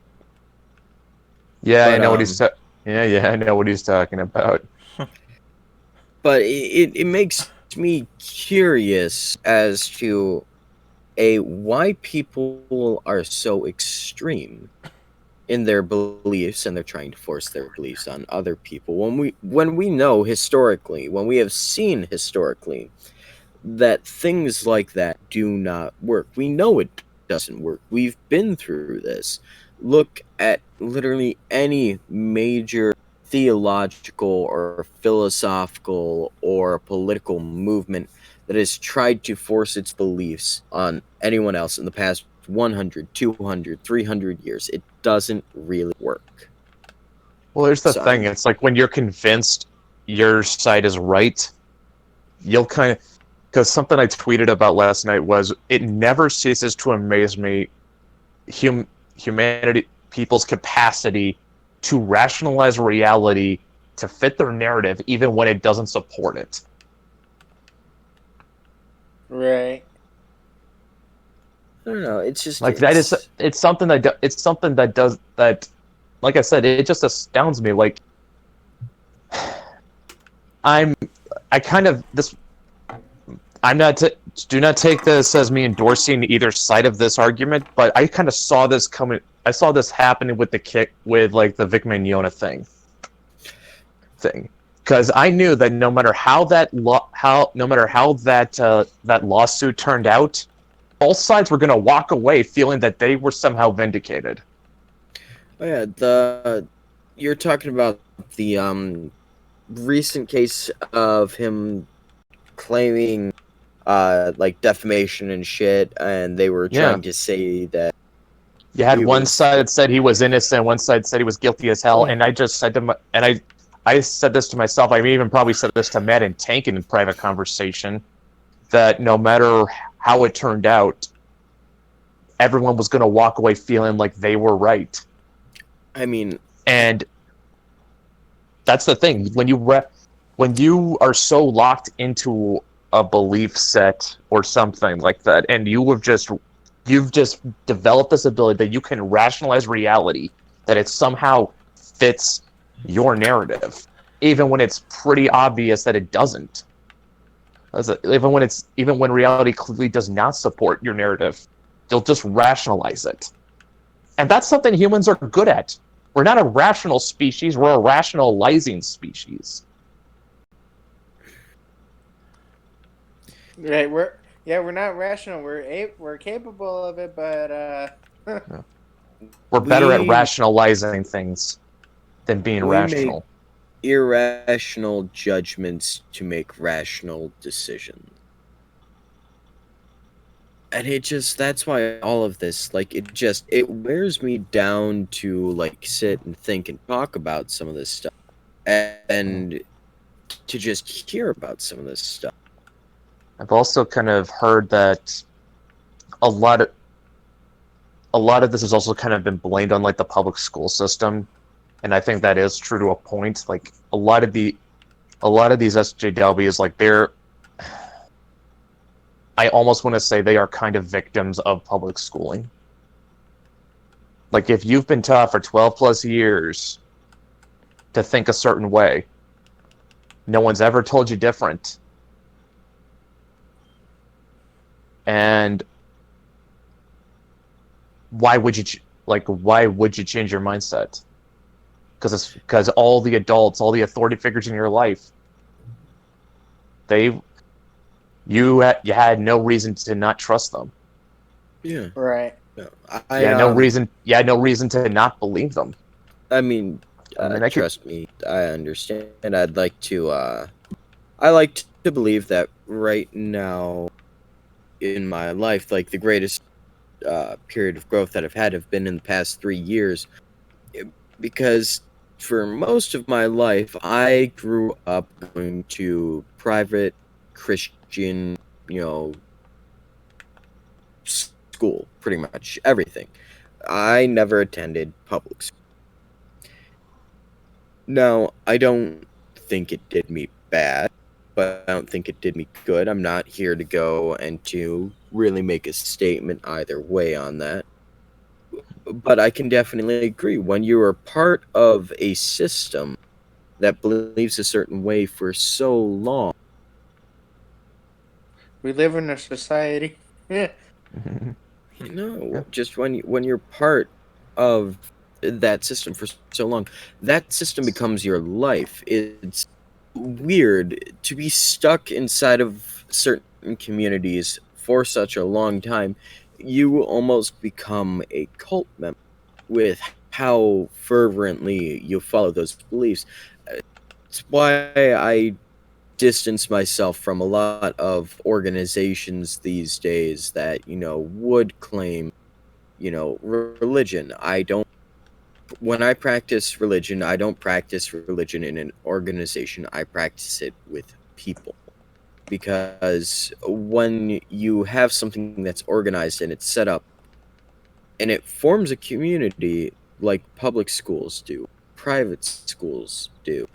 Yeah, But, I know what he's I know what he's talking about. But it makes me curious as to why people are so extreme in their beliefs, and they're trying to force their beliefs on other people when we know historically, when we have seen historically that things like that do not work. We know it doesn't work. We've been through this. Look at literally any major theological or philosophical or political movement that has tried to force its beliefs on anyone else in the past 100, 200, 300 years. It doesn't really work. Well, here's the thing. It's like when you're convinced your side is right, you'll kind of... Because something I tweeted about last night was, it never ceases to amaze me, humanity, people's capacity to rationalize reality to fit their narrative, even when it doesn't support it. Right. I don't know. It's just like that is it's something that does that. Like I said, it just astounds me. Like I'm not do not take this as me endorsing either side of this argument, but I kind of saw this coming. I saw this happening with the Vic Mignogna thing, because I knew that no matter how that lawsuit turned out, both sides were going to walk away feeling that they were somehow vindicated. Oh yeah, you're talking about the recent case of him claiming like defamation and shit, and they were Yeah. trying to say that You had he one was- side that said he was innocent, one side said he was guilty as hell, and I just said to I said this to myself. I even probably said this to Matt and Tank in private conversation, that no matter how it turned out, everyone was going to walk away feeling like they were right. I mean, And that's the thing. When you are so locked into a belief set or something like that, and you've just developed this ability that you can rationalize reality, that it somehow fits your narrative, even when it's pretty obvious that it doesn't. Even when reality clearly does not support your narrative, you'll just rationalize it. And that's something humans are good at. We're not a rational species, we're a rationalizing species. Right, we're not rational. We're capable of it, but We're better at We- rationalizing things than being We rational. irrational judgments to make rational decisions. And that's why all of this, like, it wears me down to, like, sit and think and talk about some of this stuff. And to just hear about some of this stuff. I've also kind of heard that a lot of this has also kind of been blamed on like the public school system, and I think that is true to a point. Like a lot of these SJWs, like I almost want to say they are kind of victims of public schooling. Like if you've been taught for 12 plus years to think a certain way, no one's ever told you different. And why would you change your mindset? Because all the adults, all the authority figures in your life, you had no reason to not trust them. Yeah. right. No, You had no reason to not believe them. I mean, I trust me, I understand. And I like to believe that right now in my life, like the greatest period of growth that I've had have been in the past 3 years, because for most of my life I grew up going to private Christian, school, pretty much everything. I never attended public school. Now, I don't think it did me bad, but I don't think it did me good. I'm not here to go and to really make a statement either way on that. But I can definitely agree. When you are part of a system that believes a certain way for so long, We live in a society. just when you're part of that system for so long, that system becomes your life. It's weird to be stuck inside of certain communities for such a long time. You almost become a cult member with how fervently you follow those beliefs. It's why I distance myself from a lot of organizations these days that, would claim, religion. When I practice religion, I don't practice religion in an organization. I practice it with people. Because when you have something that's organized and it's set up and it forms a community like public schools do, private schools do,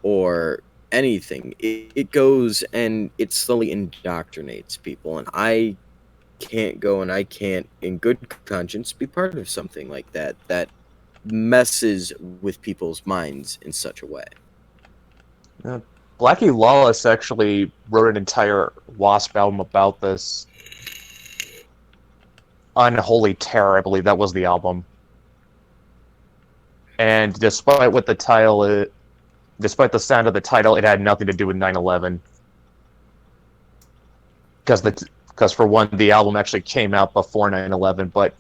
or anything, it goes and it slowly indoctrinates people. And I can't go and I can't, in good conscience, be part of something like that messes with people's minds in such a way. Blackie Lawless actually wrote an entire Wasp album about this. Unholy Terror, I believe that was the album. And despite the sound of the title, it had nothing to do with 9/11. Because for one, the album actually came out before 9/11, but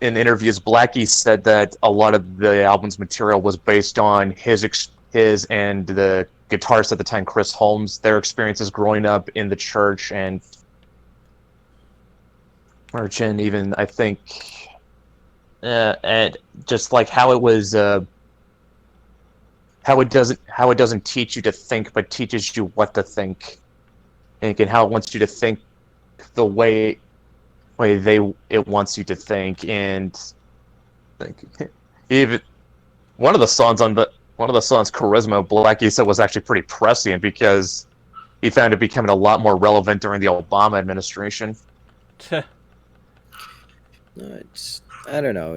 in interviews, Blackie said that a lot of the album's material was based on his his and the guitarist at the time, Chris Holmes, their experiences growing up in the church and even I think, and just like how it was, how it doesn't teach you to think, but teaches you what to think, and how it wants you to think the way it wants you to think, and like even one of the songs Charisma, Blackie said was actually pretty prescient because he found it becoming a lot more relevant during the Obama administration. I don't know.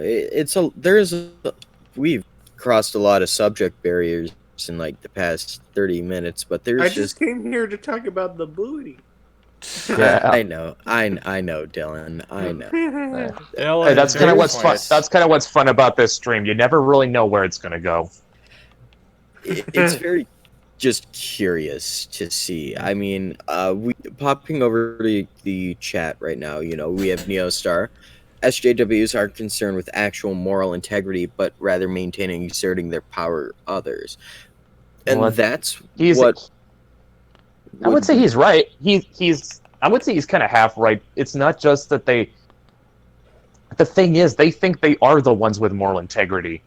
We've crossed a lot of subject barriers in like the past 30 minutes, but there's I just came here to talk about the booty. Yeah, I know, Dylan. I know. Hey, that's kind of what's fun. That's kind of what's fun about this stream. You never really know where it's gonna go. It's very just curious to see. I mean, we popping over to the chat right now. You know, we have Neostar. SJWs aren't concerned with actual moral integrity, but rather maintaining exerting their power others, and Well, that's he's what. I would say he's right. I would say he's kind of half right. It's not just that they. The thing is, they think they are the ones with moral integrity.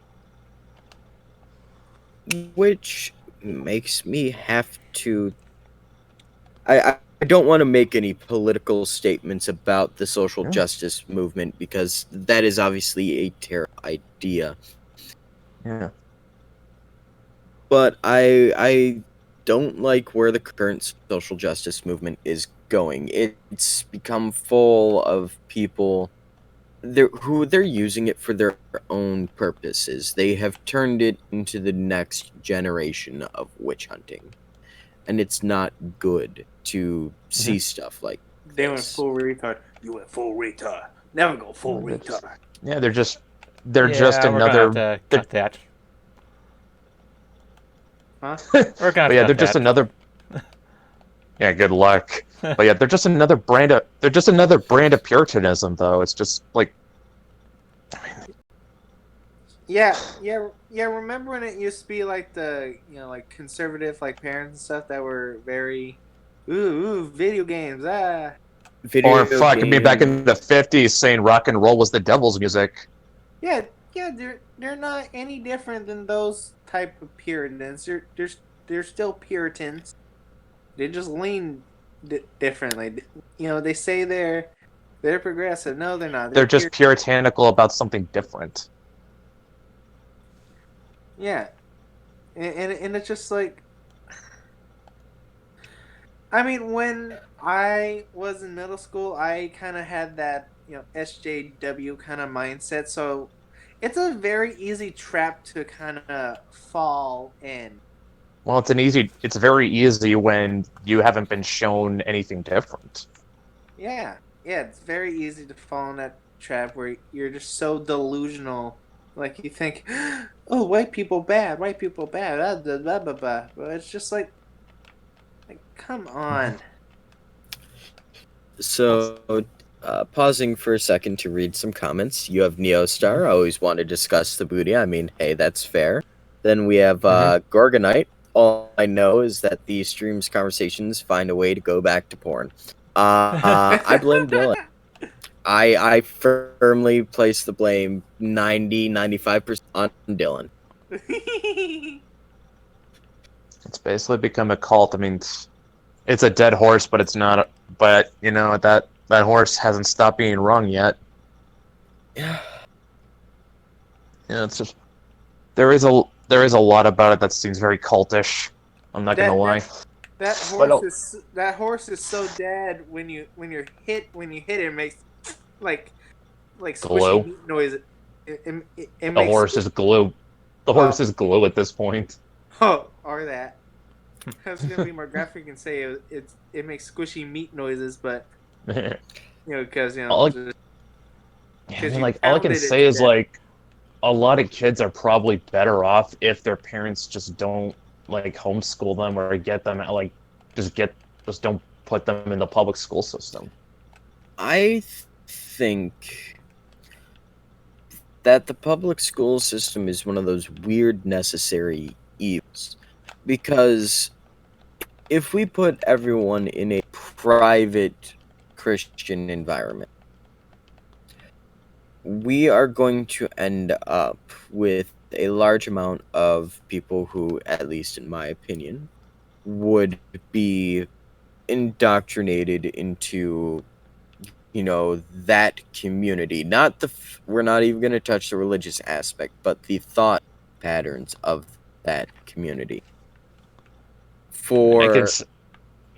Which makes me have to. I don't want to make any political statements about the social justice movement because that is obviously a terrible idea. Yeah. But I don't like where the current social justice movement is going. It's become full of people who they're using it for their own purposes. They have turned it into the next generation of witch hunting. And it's not good to see stuff like They went full retard. You went full retard. Never go full retard. Yeah, they're just another. We're gonna have to cut that. Huh? We're gonna. But yeah, they're just another. Yeah, good luck. But yeah, they're just another brand of Puritanism, though. It's just like. Yeah. Remember when it used to be like the like conservative like parents and stuff that were very, ooh video games Or fucking me back in the 50s saying rock and roll was the devil's music. Yeah, they're not any different than those type of Puritans. They're still Puritans. They just lean differently. They say they're progressive. No, they're not. They're just puritanical about something different. Yeah, and it's just like, I mean, when I was in middle school, I kind of had that SJW kind of mindset. So it's a very easy trap to kind of fall in. Well, it's very easy when you haven't been shown anything different. Yeah, it's very easy to fall in that trap where you're just so delusional. Like you think, oh, white people bad, blah, blah, blah, blah. But it's just like come on. So, pausing for a second to read some comments. You have Neostar. I always want to discuss the booty. I mean, hey, that's fair. Then we have Gorgonite. All I know is that the stream's conversations find a way to go back to porn. I blame Dylan. I firmly place the blame 95% on Dylan. It's basically become a cult. I mean, it's a dead horse, but it's not. But that horse hasn't stopped being wrong yet. Yeah. It's just there is a lot about it that seems very cultish. I'm not gonna lie. That horse is so dead when you hit it, it makes like squishy meat noise. The horse is glue. The horse is glue at this point. Oh, or that. I was gonna be more graphic and say it makes squishy meat noises, but because all I can say is like a lot of kids are probably better off if their parents just don't like homeschool them or get them just don't put them in the public school system. I think that the public school system is one of those weird necessary evils. Because if we put everyone in a private Christian environment, we are going to end up with a large amount of people who, at least in my opinion, would be indoctrinated into, that community. We're not even going to touch the religious aspect, but the thought patterns of that community. I can, For s-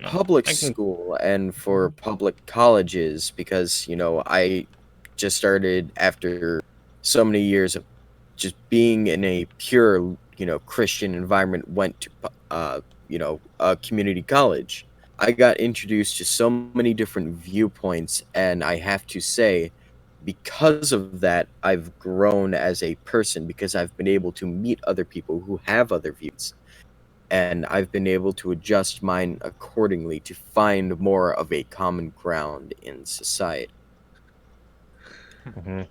public I can, school and for public colleges, because I just started after so many years of just being in a pure Christian environment, went to a community college. I got introduced to so many different viewpoints, and I have to say, because of that, I've grown as a person, because I've been able to meet other people who have other views, and I've been able to adjust mine accordingly to find more of a common ground in society. mhm.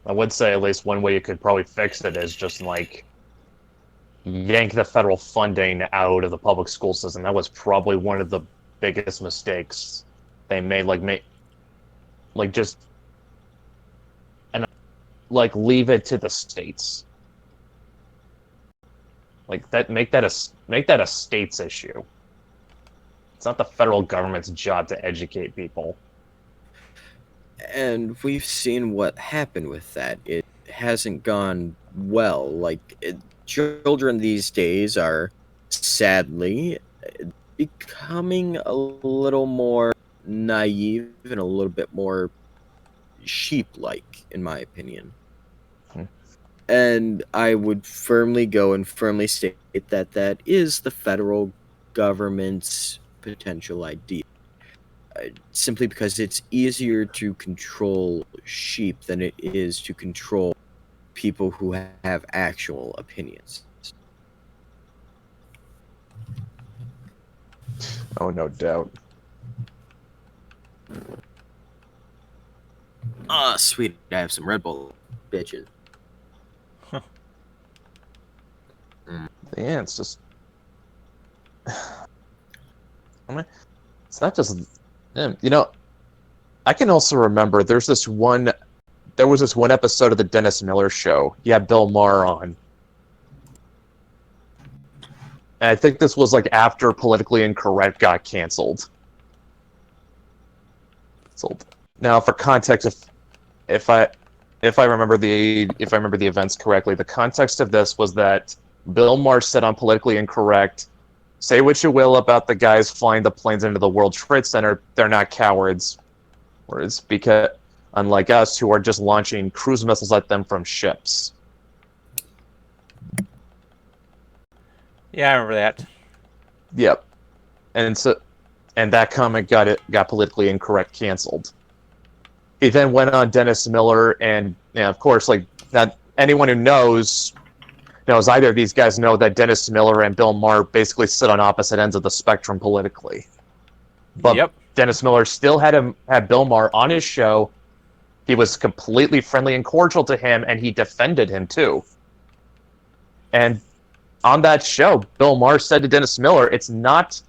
I would say at least one way you could probably fix it is just like yank the federal funding out of the public school system. That was probably one of the biggest mistakes they made. Like just and like leave it to the states. Like that, make that a states issue. It's not the federal government's job to educate people. And we've seen what happened with that. It hasn't gone well. Children these days are sadly becoming a little more naive and a little bit more sheep-like, in my opinion. Hmm. And I would firmly go and firmly state that that is the federal government's potential idea. Simply because it's easier to control sheep than it is to control people who have actual opinions. Oh, no doubt. Ah, sweet. I have some Red Bull, bitches. Yeah, it's just. I mean, it's not just. I can also remember there was this one episode of the Dennis Miller Show. He had Bill Maher on. And I think this was like after Politically Incorrect got canceled. So now, for context, if I remember the events correctly, the context of this was that Bill Maher said on Politically Incorrect, "Say what you will about the guys flying the planes into the World Trade Center, they're not cowards. Whereas because unlike us, who are just launching cruise missiles at them from ships." Yeah, I remember that. Yep. And that comment got Politically Incorrect canceled. He then went on Dennis Miller, and of course, like, not anyone who knows either of these guys know that Dennis Miller and Bill Maher basically sit on opposite ends of the spectrum politically. But Yep. Dennis Miller still had Bill Maher on his show. He was completely friendly and cordial to him, and he defended him too. And on that show, Bill Maher said to Dennis Miller, "It's not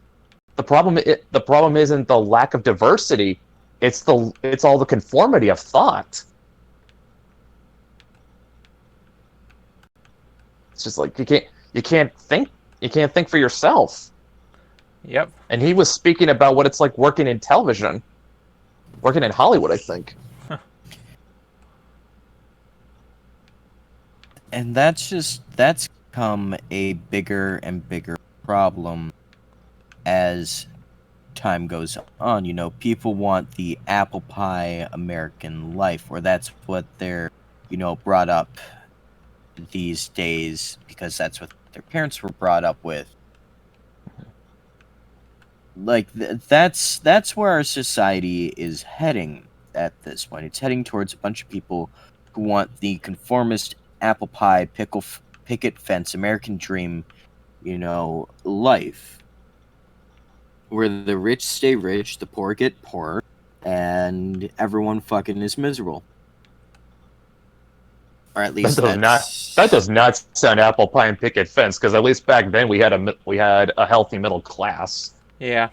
the problem. The problem isn't the lack of diversity. It's all the conformity of thought." It's just like you can't think for yourself. Yep. And he was speaking about what it's like working in television, working in Hollywood, I think. And that's become a bigger and bigger problem as time goes on. People want the apple pie American life, or that's what they're, brought up these days, because that's what their parents were brought up with. That's where our society is heading at this point. It's heading towards a bunch of people who want the conformist apple pie picket fence American dream, life, where the rich stay rich, the poor get poor, and everyone fucking is miserable. or at least That does not sound apple pie and picket fence, because at least back then we had a healthy middle class. Yeah.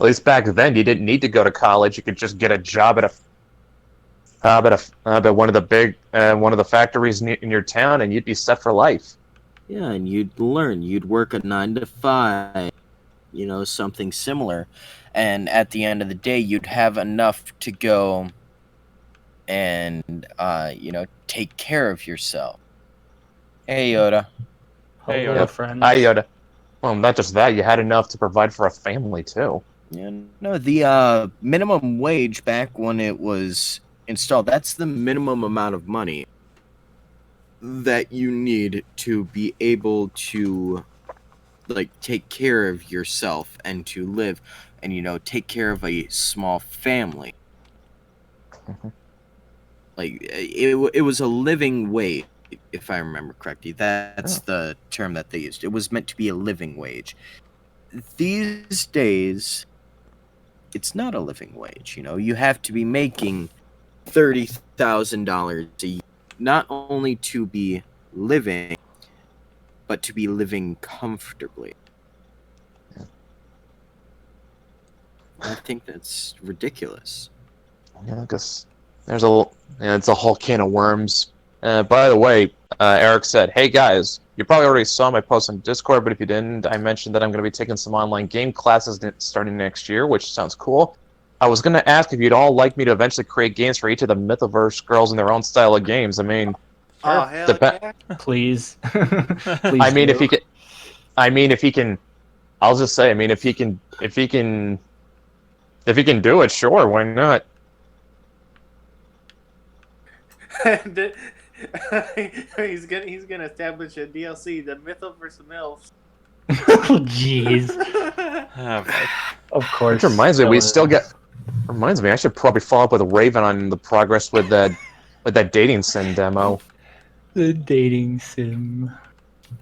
At least back then you didn't need to go to college. You could just get a job at one of the factories in your town, and you'd be set for life. Yeah, and you'd learn. You'd work a 9 to 5, something similar. And at the end of the day, you'd have enough to go and, take care of yourself. Hey, Yoda. Hey, Hello, Yoda. friends. Hi, Yoda. Well, not just that, you had enough to provide for a family, too. Yeah, no, the minimum wage back when it was installed, that's the minimum amount of money that you need to be able to take care of yourself and to live and take care of a small family. It was a living wage, if I remember correctly. That's the term that they used. It was meant to be a living wage. These days, it's not a living wage. You have to be making $30,000 a year, not only to be living, but to be living comfortably. I think that's ridiculous. Yeah, because it's a whole can of worms. By the way, Eric said, "Hey guys, you probably already saw my post on Discord, but if you didn't, I mentioned that I'm going to be taking some online game classes starting next year, which sounds cool. I was going to ask if you'd all like me to eventually create games for each of the Mythoverse girls in their own style of games. I mean, Oh, hell yeah. Please. Please I mean, do. if he can, I'll just say, I mean, if he can do it, sure, why not? he's gonna establish a DLC, the Mythoverse MILFs. Oh, jeez. Of course. Which reminds me, Reminds me, I should probably follow up with Raven on the progress with that dating sim demo. The dating sim.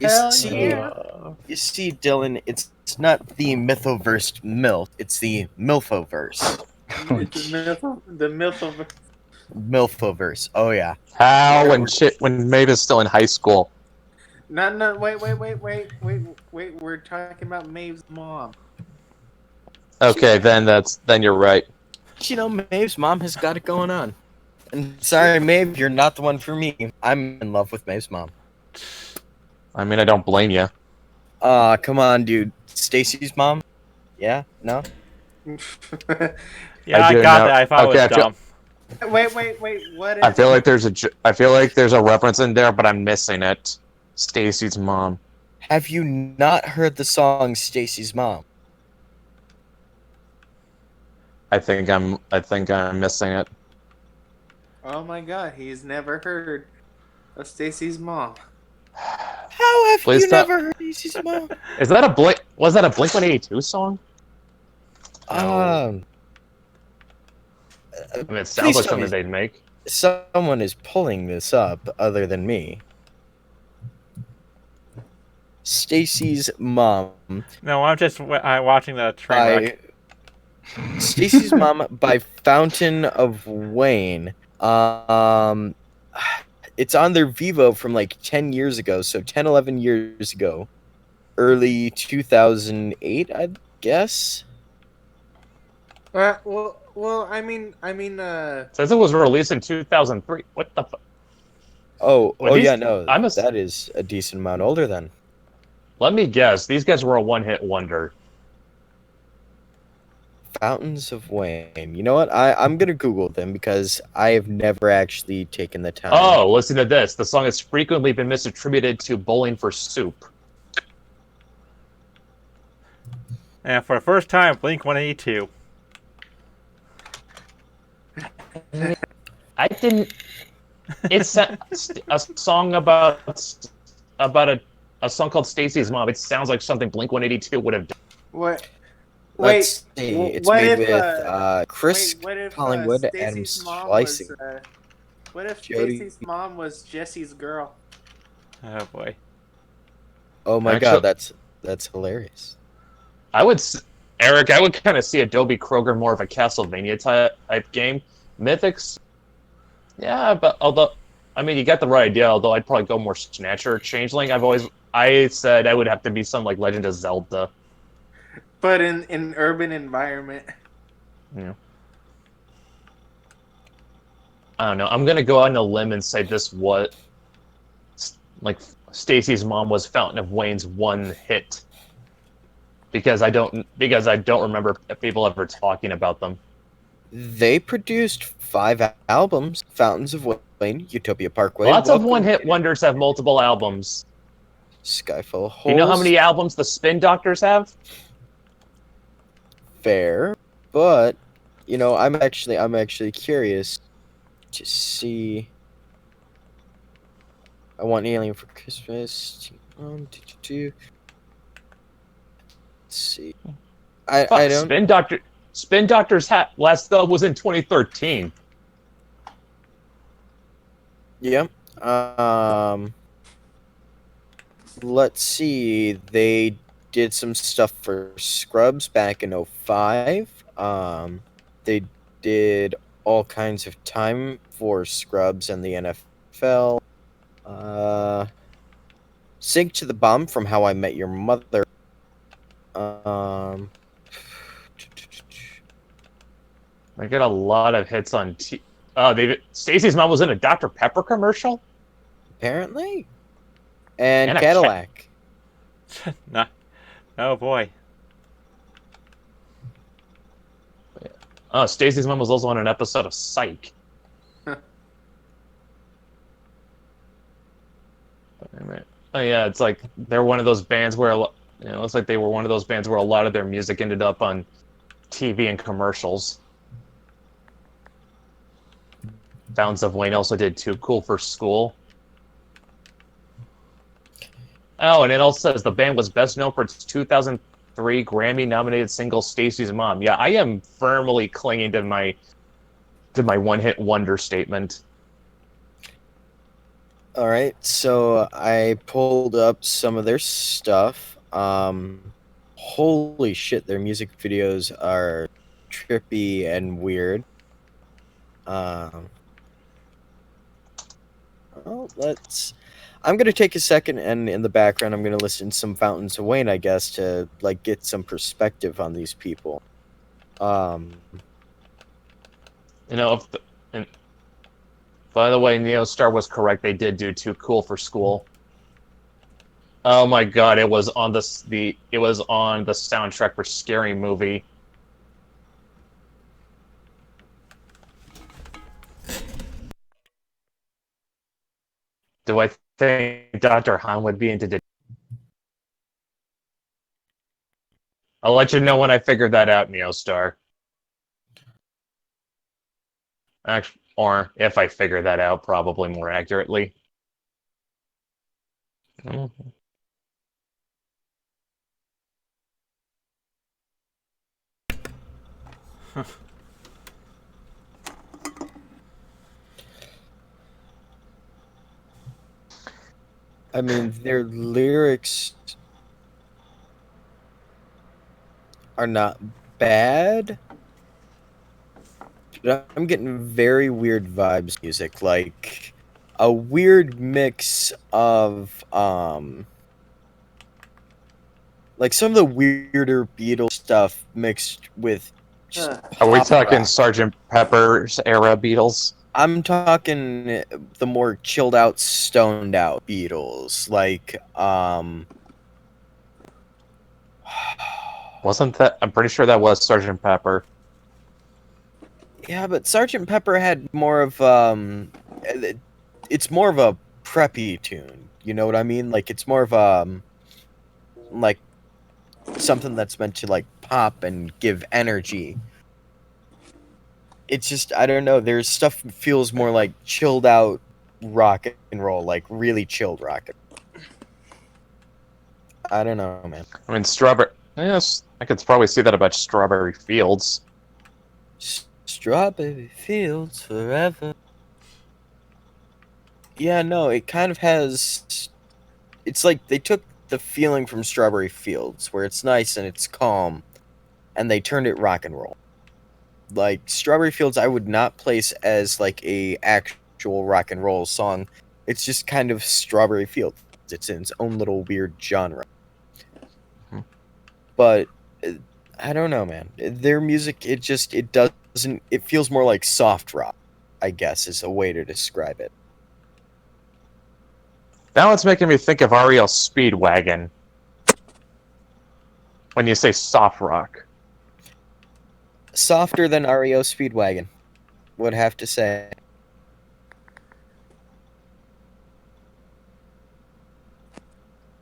You see, Dylan, it's not the Mythoverse MILF, it's the Milfoverse. The Mythoverse. Milfoverse. Oh yeah. How when Maeve is still in high school. No, wait. We're talking about Maeve's mom. Okay, then you're right. Maeve's mom has got it going on. And sorry, Maeve, you're not the one for me. I'm in love with Maeve's mom. I mean, I don't blame you. Come on, dude. Stacy's mom? Yeah? No? Yeah, I got that. I thought it was dumb. Wait. What is I feel like there's a reference in there, but I'm missing it. Stacy's mom. Have you not heard the song Stacy's Mom? I think I'm missing it. Oh my god, he's never heard of Stacy's mom. How have you never heard Stacy's Mom? Was that a Blink-182 song? I mean, it sounds like something they'd make. Someone is pulling this up other than me. Stacy's Mom. No, I'm just watching the train wreck. Stacy's Mom by Fountain of Wayne. It's on their Vivo from like 10 years ago, so 10, 11 years ago. Early 2008, I guess? Well, I mean. Says it was released in 2003. What the fuck? That is a decent amount older then. Let me guess. These guys were a one-hit wonder. Fountains of Wayne. You know what? I'm gonna Google them because I have never actually taken the time. Oh, listen to this. The song has frequently been misattributed to Bowling for Soup. And for the first time, Blink-182. I didn't. It's a song about a song called Stacy's Mom. It sounds like something Blink-182 would have done. What? Let's see. It's made with Chris what if Collingwood, Adam Stacy's mom Slicing. what if Jody. Stacy's mom was Jesse's girl? Oh boy. Oh my god, that's hilarious. Eric, I would kind of see Adobe Kroger more of a Castlevania type game. Mythics, Yeah, but although, I mean, you got the right idea. Although I'd probably go more Snatcher or Changeling. I said I would have to be some like Legend of Zelda. But in urban environment. Yeah. I don't know. I'm gonna go out on a limb and say this was like Stacy's mom was Fountain of Wayne's one hit because I don't remember people ever talking about them. They produced 5 albums: Fountains of Wayne, Utopia Parkway, Lots of Welcome one-hit to wonders have multiple albums. Skyfall Do you know how Holes. many albums the Spin Doctors have? Fair, but I'm actually curious to see. I want Alien for Christmas. Let's see. I don't. Spin Doctors last album was in 2013. Yeah. Let's see. They did some stuff for Scrubs back in 05. They did all kinds of time for Scrubs and the NFL. Sync to the Bomb from How I Met Your Mother. They get a lot of hits on. Stacy's mom was in a Dr. Pepper commercial. Apparently, and a Cadillac. Nah. Oh boy. Stacy's mom was also on an episode of Psych. Oh yeah, it's like they're one of those bands where it's like they were one of those bands where a lot of their music ended up on TV and commercials. Fountains of Wayne also did Too Cool for School. Oh, and it also says the band was best known for its 2003 Grammy-nominated single "Stacy's Mom." Yeah, I am firmly clinging to my one-hit wonder statement. All right, so I pulled up some of their stuff. Holy shit, their music videos are trippy and weird. I'm gonna take a second, and in the background, I'm gonna listen to some Fountains of Wayne, I guess, to like get some perspective on these people. By the way, Neostar was correct. They did do Too Cool for School. Oh my god, it was on the soundtrack for Scary Movie. Do I think Dr. Han would be into I'll let you know when I figure that out, Neostar. Actually, or if I figure that out, probably more accurately. Mm-hmm. I mean, their lyrics are not bad, but I'm getting very weird vibes music, like a weird mix of like some of the weirder Beatles stuff mixed with Are we talking rock. Sgt. Pepper's era Beatles? I'm talking the more chilled out, stoned out Beatles, like Wasn't that? I'm pretty sure that was Sgt. Pepper. Yeah, but Sgt. Pepper had more of it's more of a preppy tune. You know what I mean? Like it's more of like something that's meant to like pop and give energy. It's just I don't know. There's stuff that feels more like chilled out rock and roll, like really chilled rock. I don't know, man. I mean, Strawberry. Yes, I could probably see that about Strawberry Fields. Strawberry Fields forever. Yeah, no, it kind of has. It's like they took the feeling from Strawberry Fields, where it's nice and it's calm, and they turned it rock and roll. Like Strawberry Fields, I would not place as like a actual actual rock and roll song. It's just kind of Strawberry Fields. It's in its own little weird genre. But I don't know, man. Their music, it doesn't. It feels more like soft rock, I guess, is a way to describe it. Now it's making me think of REO Speedwagon. When you say soft rock. Softer than REO Speedwagon, would have to say.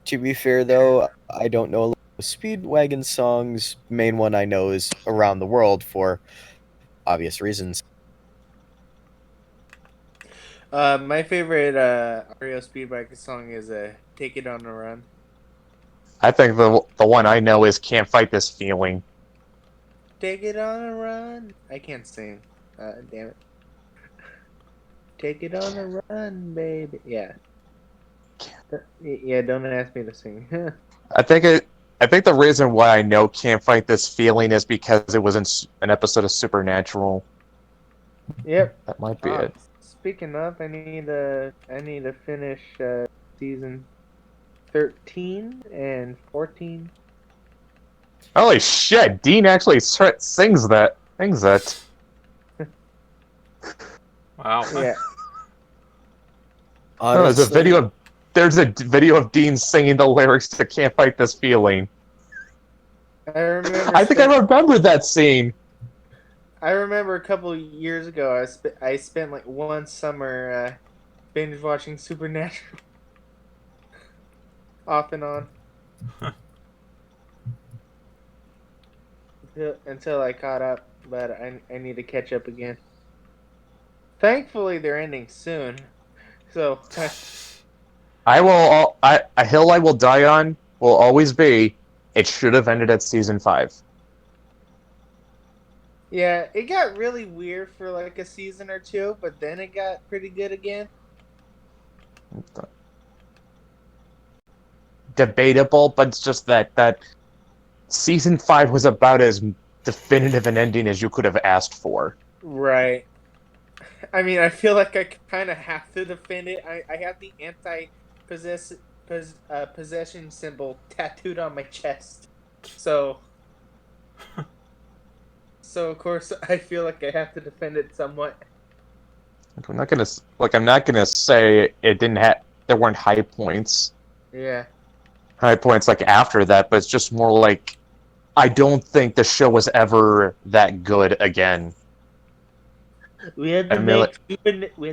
To be fair, though, I don't know a lot of Speedwagon songs. Main one I know is Around the World for obvious reasons. My favorite REO Speedwagon song is "Take It on the Run." I think the one I know is Can't Fight This Feeling. Take it on a run. I can't sing. Damn it. Take it on a run, baby. Yeah. Yeah, don't ask me to sing. I think the reason why I know Can't Fight This Feeling is because it was in an episode of Supernatural. Yep. That might be it. Speaking of, I need to finish season 13 and 14. Holy shit! Dean actually sings that. Wow. Yeah. There's a video of Dean singing the lyrics to "Can't Fight This Feeling." I remember. I think I remember that scene. I remember a couple of years ago, I spent like one summer binge watching Supernatural, off and on, until I caught up. But I need to catch up again. Thankfully, they're ending soon, so. A hill I will die on will always be. It should have ended at season 5. Yeah, it got really weird for like a season or two, but then it got pretty good again. Debatable, but it's just that season 5 was about as definitive an ending as you could have asked for. Right. I mean, I feel like I kind of have to defend it. I have the possession symbol tattooed on my chest, so of course I feel like I have to defend it somewhat. I'm not gonna say it didn't have. There weren't high points. Yeah. High points like after that, but it's just more like I don't think the show was ever that good again. We had to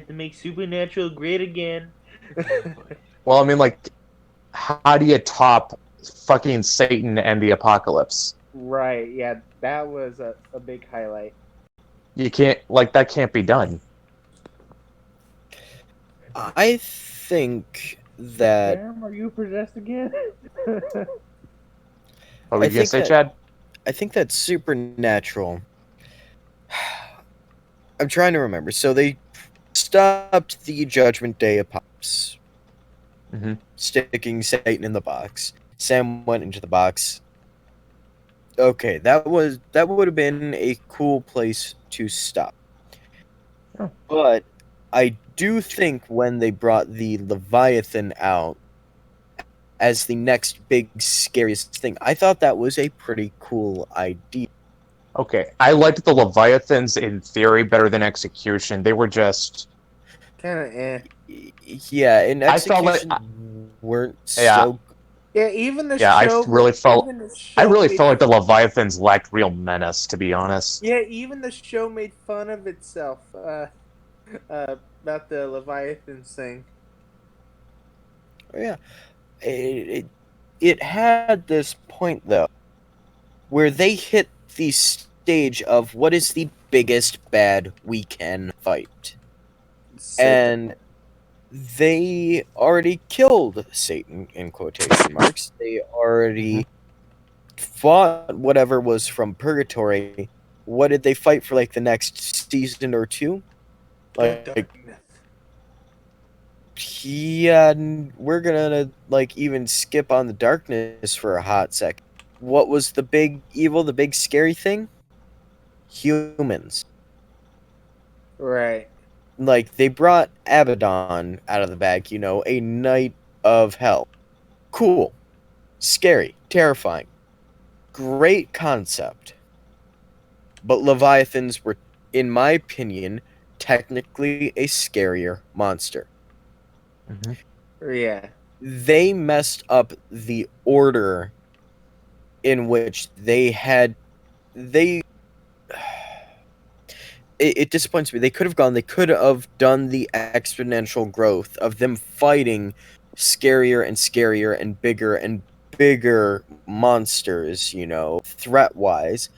make Supernatural great again. Well, I mean, like, how do you top fucking Satan and the Apocalypse? Right. Yeah, that was a big highlight. You can't, like, that can't be done. I think that. Sam, are you possessed again? What were you gonna say, Chad? I think that Supernatural. I'm trying to remember. So they stopped the Judgment Day apocalypse, sticking Satan in the box. Sam went into the box. Okay, that would have been a cool place to stop. Oh. But I do think when they brought the Leviathan out as the next big scariest thing, I thought that was a pretty cool idea. Okay, I liked the Leviathans in theory better than execution. They were just kind of Yeah, in execution I felt like weren't so. Yeah, even the I show. really felt like the fun. Leviathans lacked real menace, to be honest. Yeah, even the show made fun of itself about the Leviathans thing. Yeah, it had this point though, where they hit the stage of what is the biggest bad we can fight, and they already killed Satan in quotation marks. They already fought whatever was from purgatory. What did they fight for like the next season or two? Like yeah, we're gonna like even skip on the darkness for a hot sec. What was the big evil, the big scary thing? Humans. Right. like they brought Abaddon out of the bag, you know, a knight of hell. Cool. Scary, terrifying. Great concept. But Leviathans were, in my opinion, technically a scarier monster. Yeah. They messed up the order in which they had it disappoints me. They could have done the exponential growth of them fighting scarier and scarier and bigger monsters, you know, threat wise.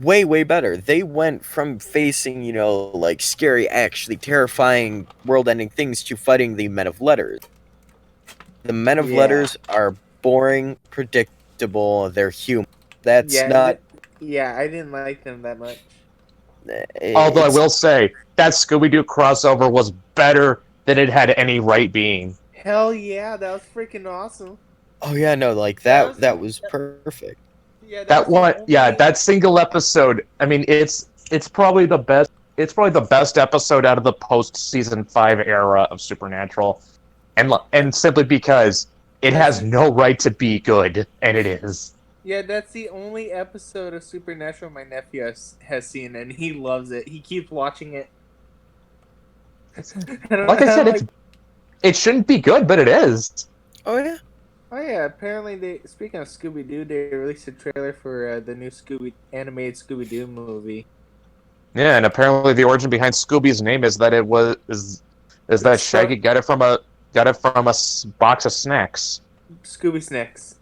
Way, way better. They went from facing, you know, like scary, actually terrifying, world ending things to fighting the Men of Letters. The Men of Letters are boring, predictable, they're human. That's not. Yeah, I didn't like them that much. Although I will say, that Scooby-Doo crossover was better than it had any right being. Hell yeah, that was freaking awesome. Oh yeah, no, like that was perfect. Yeah, that single episode. I mean, it's probably the best. It's probably the best episode out of the post season 5 era of Supernatural, and simply because it has no right to be good, and it is. Yeah, that's the only episode of Supernatural my nephew has seen, and he loves it. He keeps watching it. Like I said, it shouldn't be good, but it is. Oh yeah. Oh yeah, apparently speaking of Scooby-Doo, they released a trailer for the new animated Scooby-Doo movie. Yeah, and apparently the origin behind Scooby's name is that that Shaggy got it from a box of snacks. Scooby Snacks.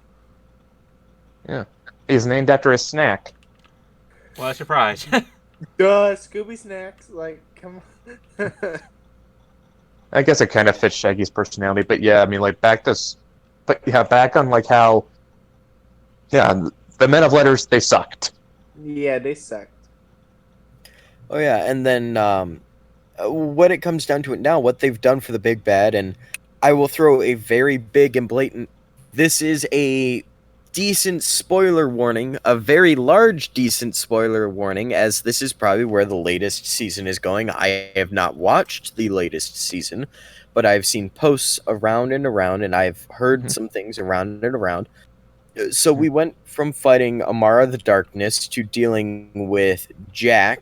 Yeah, he's named after a snack. What a surprise! Duh, Scooby Snacks. Like, come on. I guess it kind of fits Shaggy's personality, but yeah, I mean, like back on like how, yeah, the Men of Letters, they sucked. Yeah, they sucked. Oh yeah, and then when it comes down to it now, what they've done for the big bad, and I will throw a very big and blatant. This is a decent spoiler warning, a very large decent spoiler warning, as this is probably where the latest season is going. I have not watched the latest season, but I've seen posts around and around, and I've heard some things around and around. So we went from fighting Amara the Darkness to dealing with Jack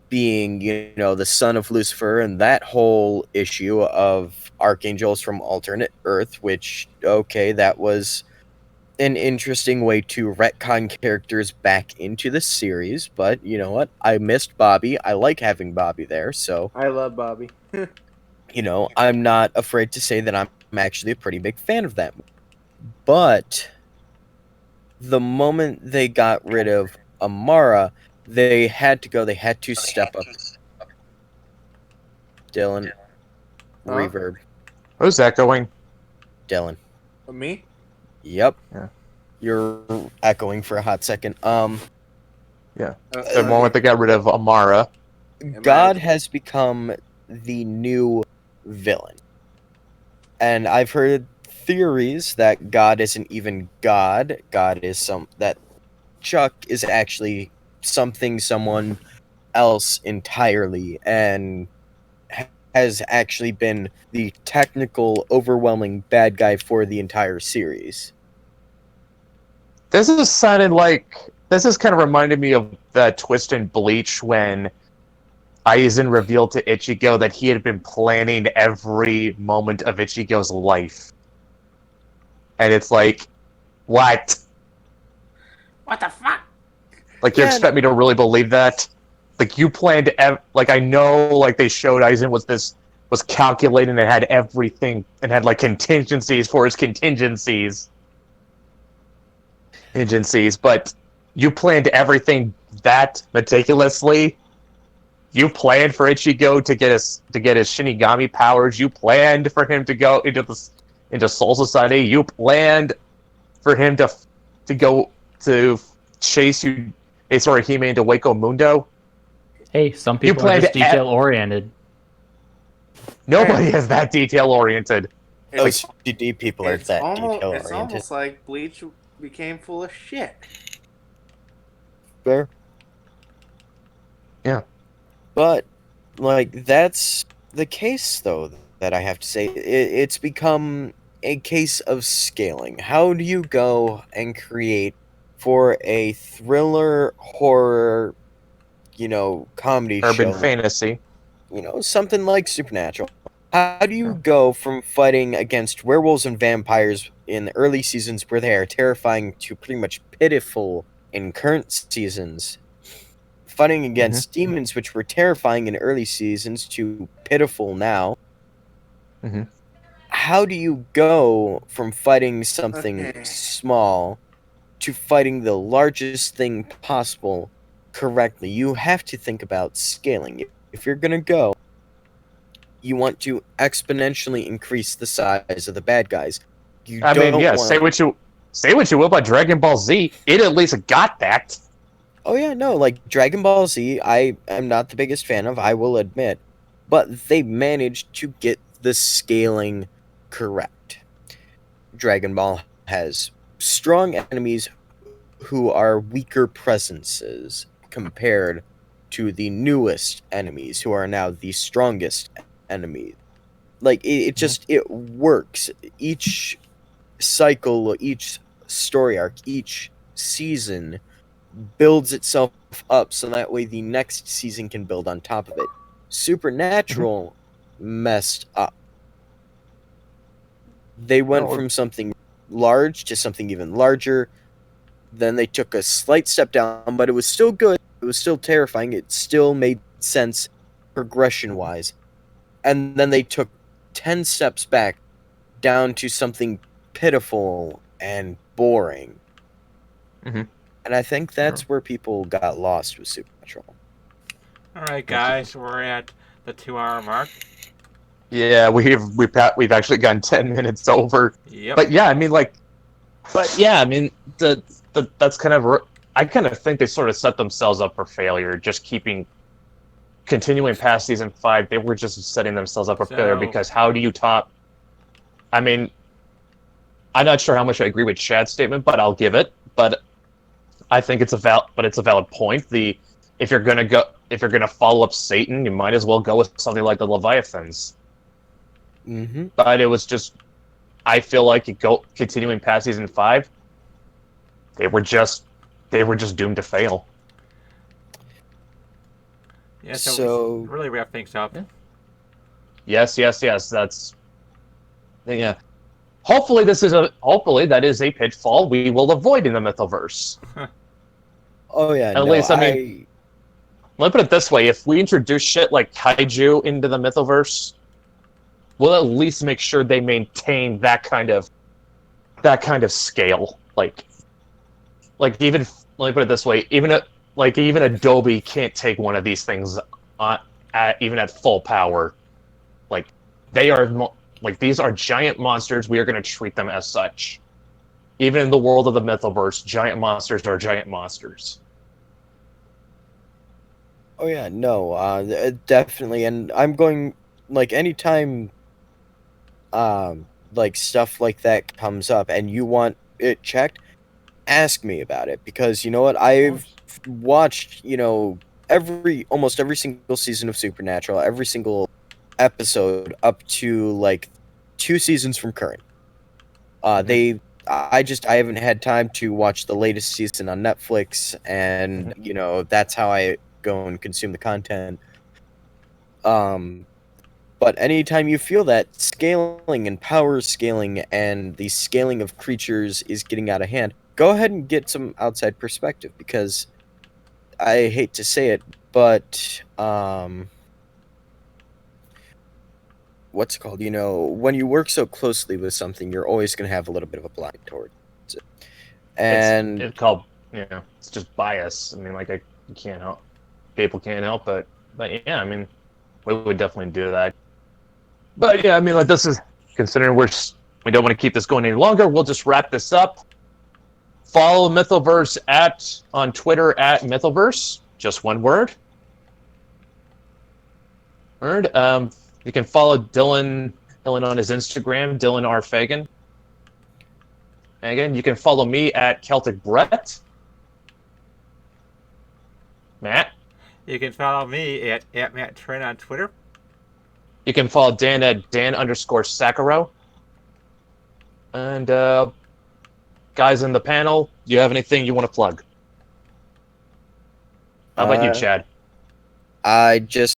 being, you know, the son of Lucifer, and that whole issue of archangels from alternate Earth, which, okay, that was an interesting way to retcon characters back into the series, but you know what? I missed Bobby. I like having Bobby there, so I love Bobby. you know, I'm not afraid to say that I'm actually a pretty big fan of that movie. But the moment they got rid of Amara, they had to step up. Dylan. Reverb. Who's echoing? Dylan. Me? Yep. Yeah. You're echoing for a hot second. Yeah. The moment they got rid of Amara, God has become the new villain. And I've heard theories that God isn't even God. God is that Chuck is actually someone else entirely, and has actually been the technical, overwhelming bad guy for the entire series. This is kind of reminded me of that twist in Bleach when Aizen revealed to Ichigo that he had been planning every moment of Ichigo's life. And it's like, what? What the fuck? Like, you expect me to really believe that? Like, you planned, I know, like, they showed Aizen was calculating and had everything, and had, like, contingencies for his contingencies, but you planned everything that meticulously. You planned for Ichigo to get his Shinigami powers. You planned for him to go into Soul Society. You planned for him to go to chase you, Hime into Waco Mundo. Hey, some people are just detail oriented. Nobody is that detail oriented. OCD people are that detail oriented. It's almost like Bleach became full of shit. Fair. Yeah. But like that's the case though that I have to say it's become a case of scaling. How do you go and create for a thriller horror, comedy Urban show, fantasy. something like Supernatural? How do you go from fighting against werewolves and vampires in the early seasons where they are terrifying to pretty much pitiful in current seasons, fighting against demons which were terrifying in early seasons to pitiful now? Mm-hmm. How do you go from fighting something Okay. small to fighting the largest thing possible correctly? You have to think about scaling. If you're going to go, you want to exponentially increase the size of the bad guys. You I mean, don't yeah, want... say what you will about Dragon Ball Z, it at least got that. Oh yeah, no, like Dragon Ball Z, I am not the biggest fan of, I will admit, but they managed to get the scaling correct. Dragon Ball has strong enemies who are weaker presences compared to the newest enemies who are now the strongest enemies. Like it works. Each cycle, each story arc, each season builds itself up so that way the next season can build on top of it. Supernatural messed up. They went from something large to something even larger. Then they took a slight step down, but it was still good. It was still terrifying. It still made sense progression-wise. And then they took 10 steps back down to something pitiful and boring. And I think that's where people got lost with Supernatural. All right, guys, we're at the 2-hour mark. Yeah, we've actually gone 10 minutes over. Yep. But yeah, I mean, that's kind of. I kind of think they sort of set themselves up for failure, just continuing past season 5. They were just setting themselves up for failure because how do you top? I mean, I'm not sure how much I agree with Chad's statement, but I'll give it. But I think it's a valid point. If you're gonna follow up Satan, you might as well go with something like the Leviathans. Mm-hmm. But it was just, I feel like continuing past season 5, they were just doomed to fail. Yeah, so we really wrap things up. Yes. That's yeah. Hopefully that is a pitfall we will avoid in the Mythoverse. Oh yeah. At least, I mean, let me put it this way: if we introduce shit like kaiju into the Mythoverse, we'll at least make sure they maintain that kind of scale. Like even, let me put it this way: even Adobe can't take one of these things even at full power. Like these are giant monsters. We are going to treat them as such. Even in the world of the Mythoverse, giant monsters are giant monsters. Oh yeah, no, definitely, and I'm going, like, anytime like stuff like that comes up and you want it checked, ask me about it, because you know what, I've watched almost every single season of Supernatural, every single episode up to like 2 seasons from current. I haven't had time to watch the latest season on Netflix, and that's how I go and consume the content. But anytime you feel that scaling and power scaling and the scaling of creatures is getting out of hand, go ahead and get some outside perspective, because I hate to say it, but what's it called? When you work so closely with something, you're always going to have a little bit of a blind towards it. And it's called, it's just bias. I mean, you can't help. People can't help but yeah, I mean, we would definitely do that. But yeah, I mean, this is, considering we don't want to keep this going any longer, we'll just wrap this up. Follow Mythoverse on Twitter at Mythoverse, just one word. You can follow Dylan on his Instagram, Dylan R. Fagan. And again, you can follow me at Celtic Brett. Matt? You can follow me at @MattTrin on Twitter. You can follow Dan at Dan_Sakaro. And guys in the panel, do you have anything you want to plug? How about you, Chad? I just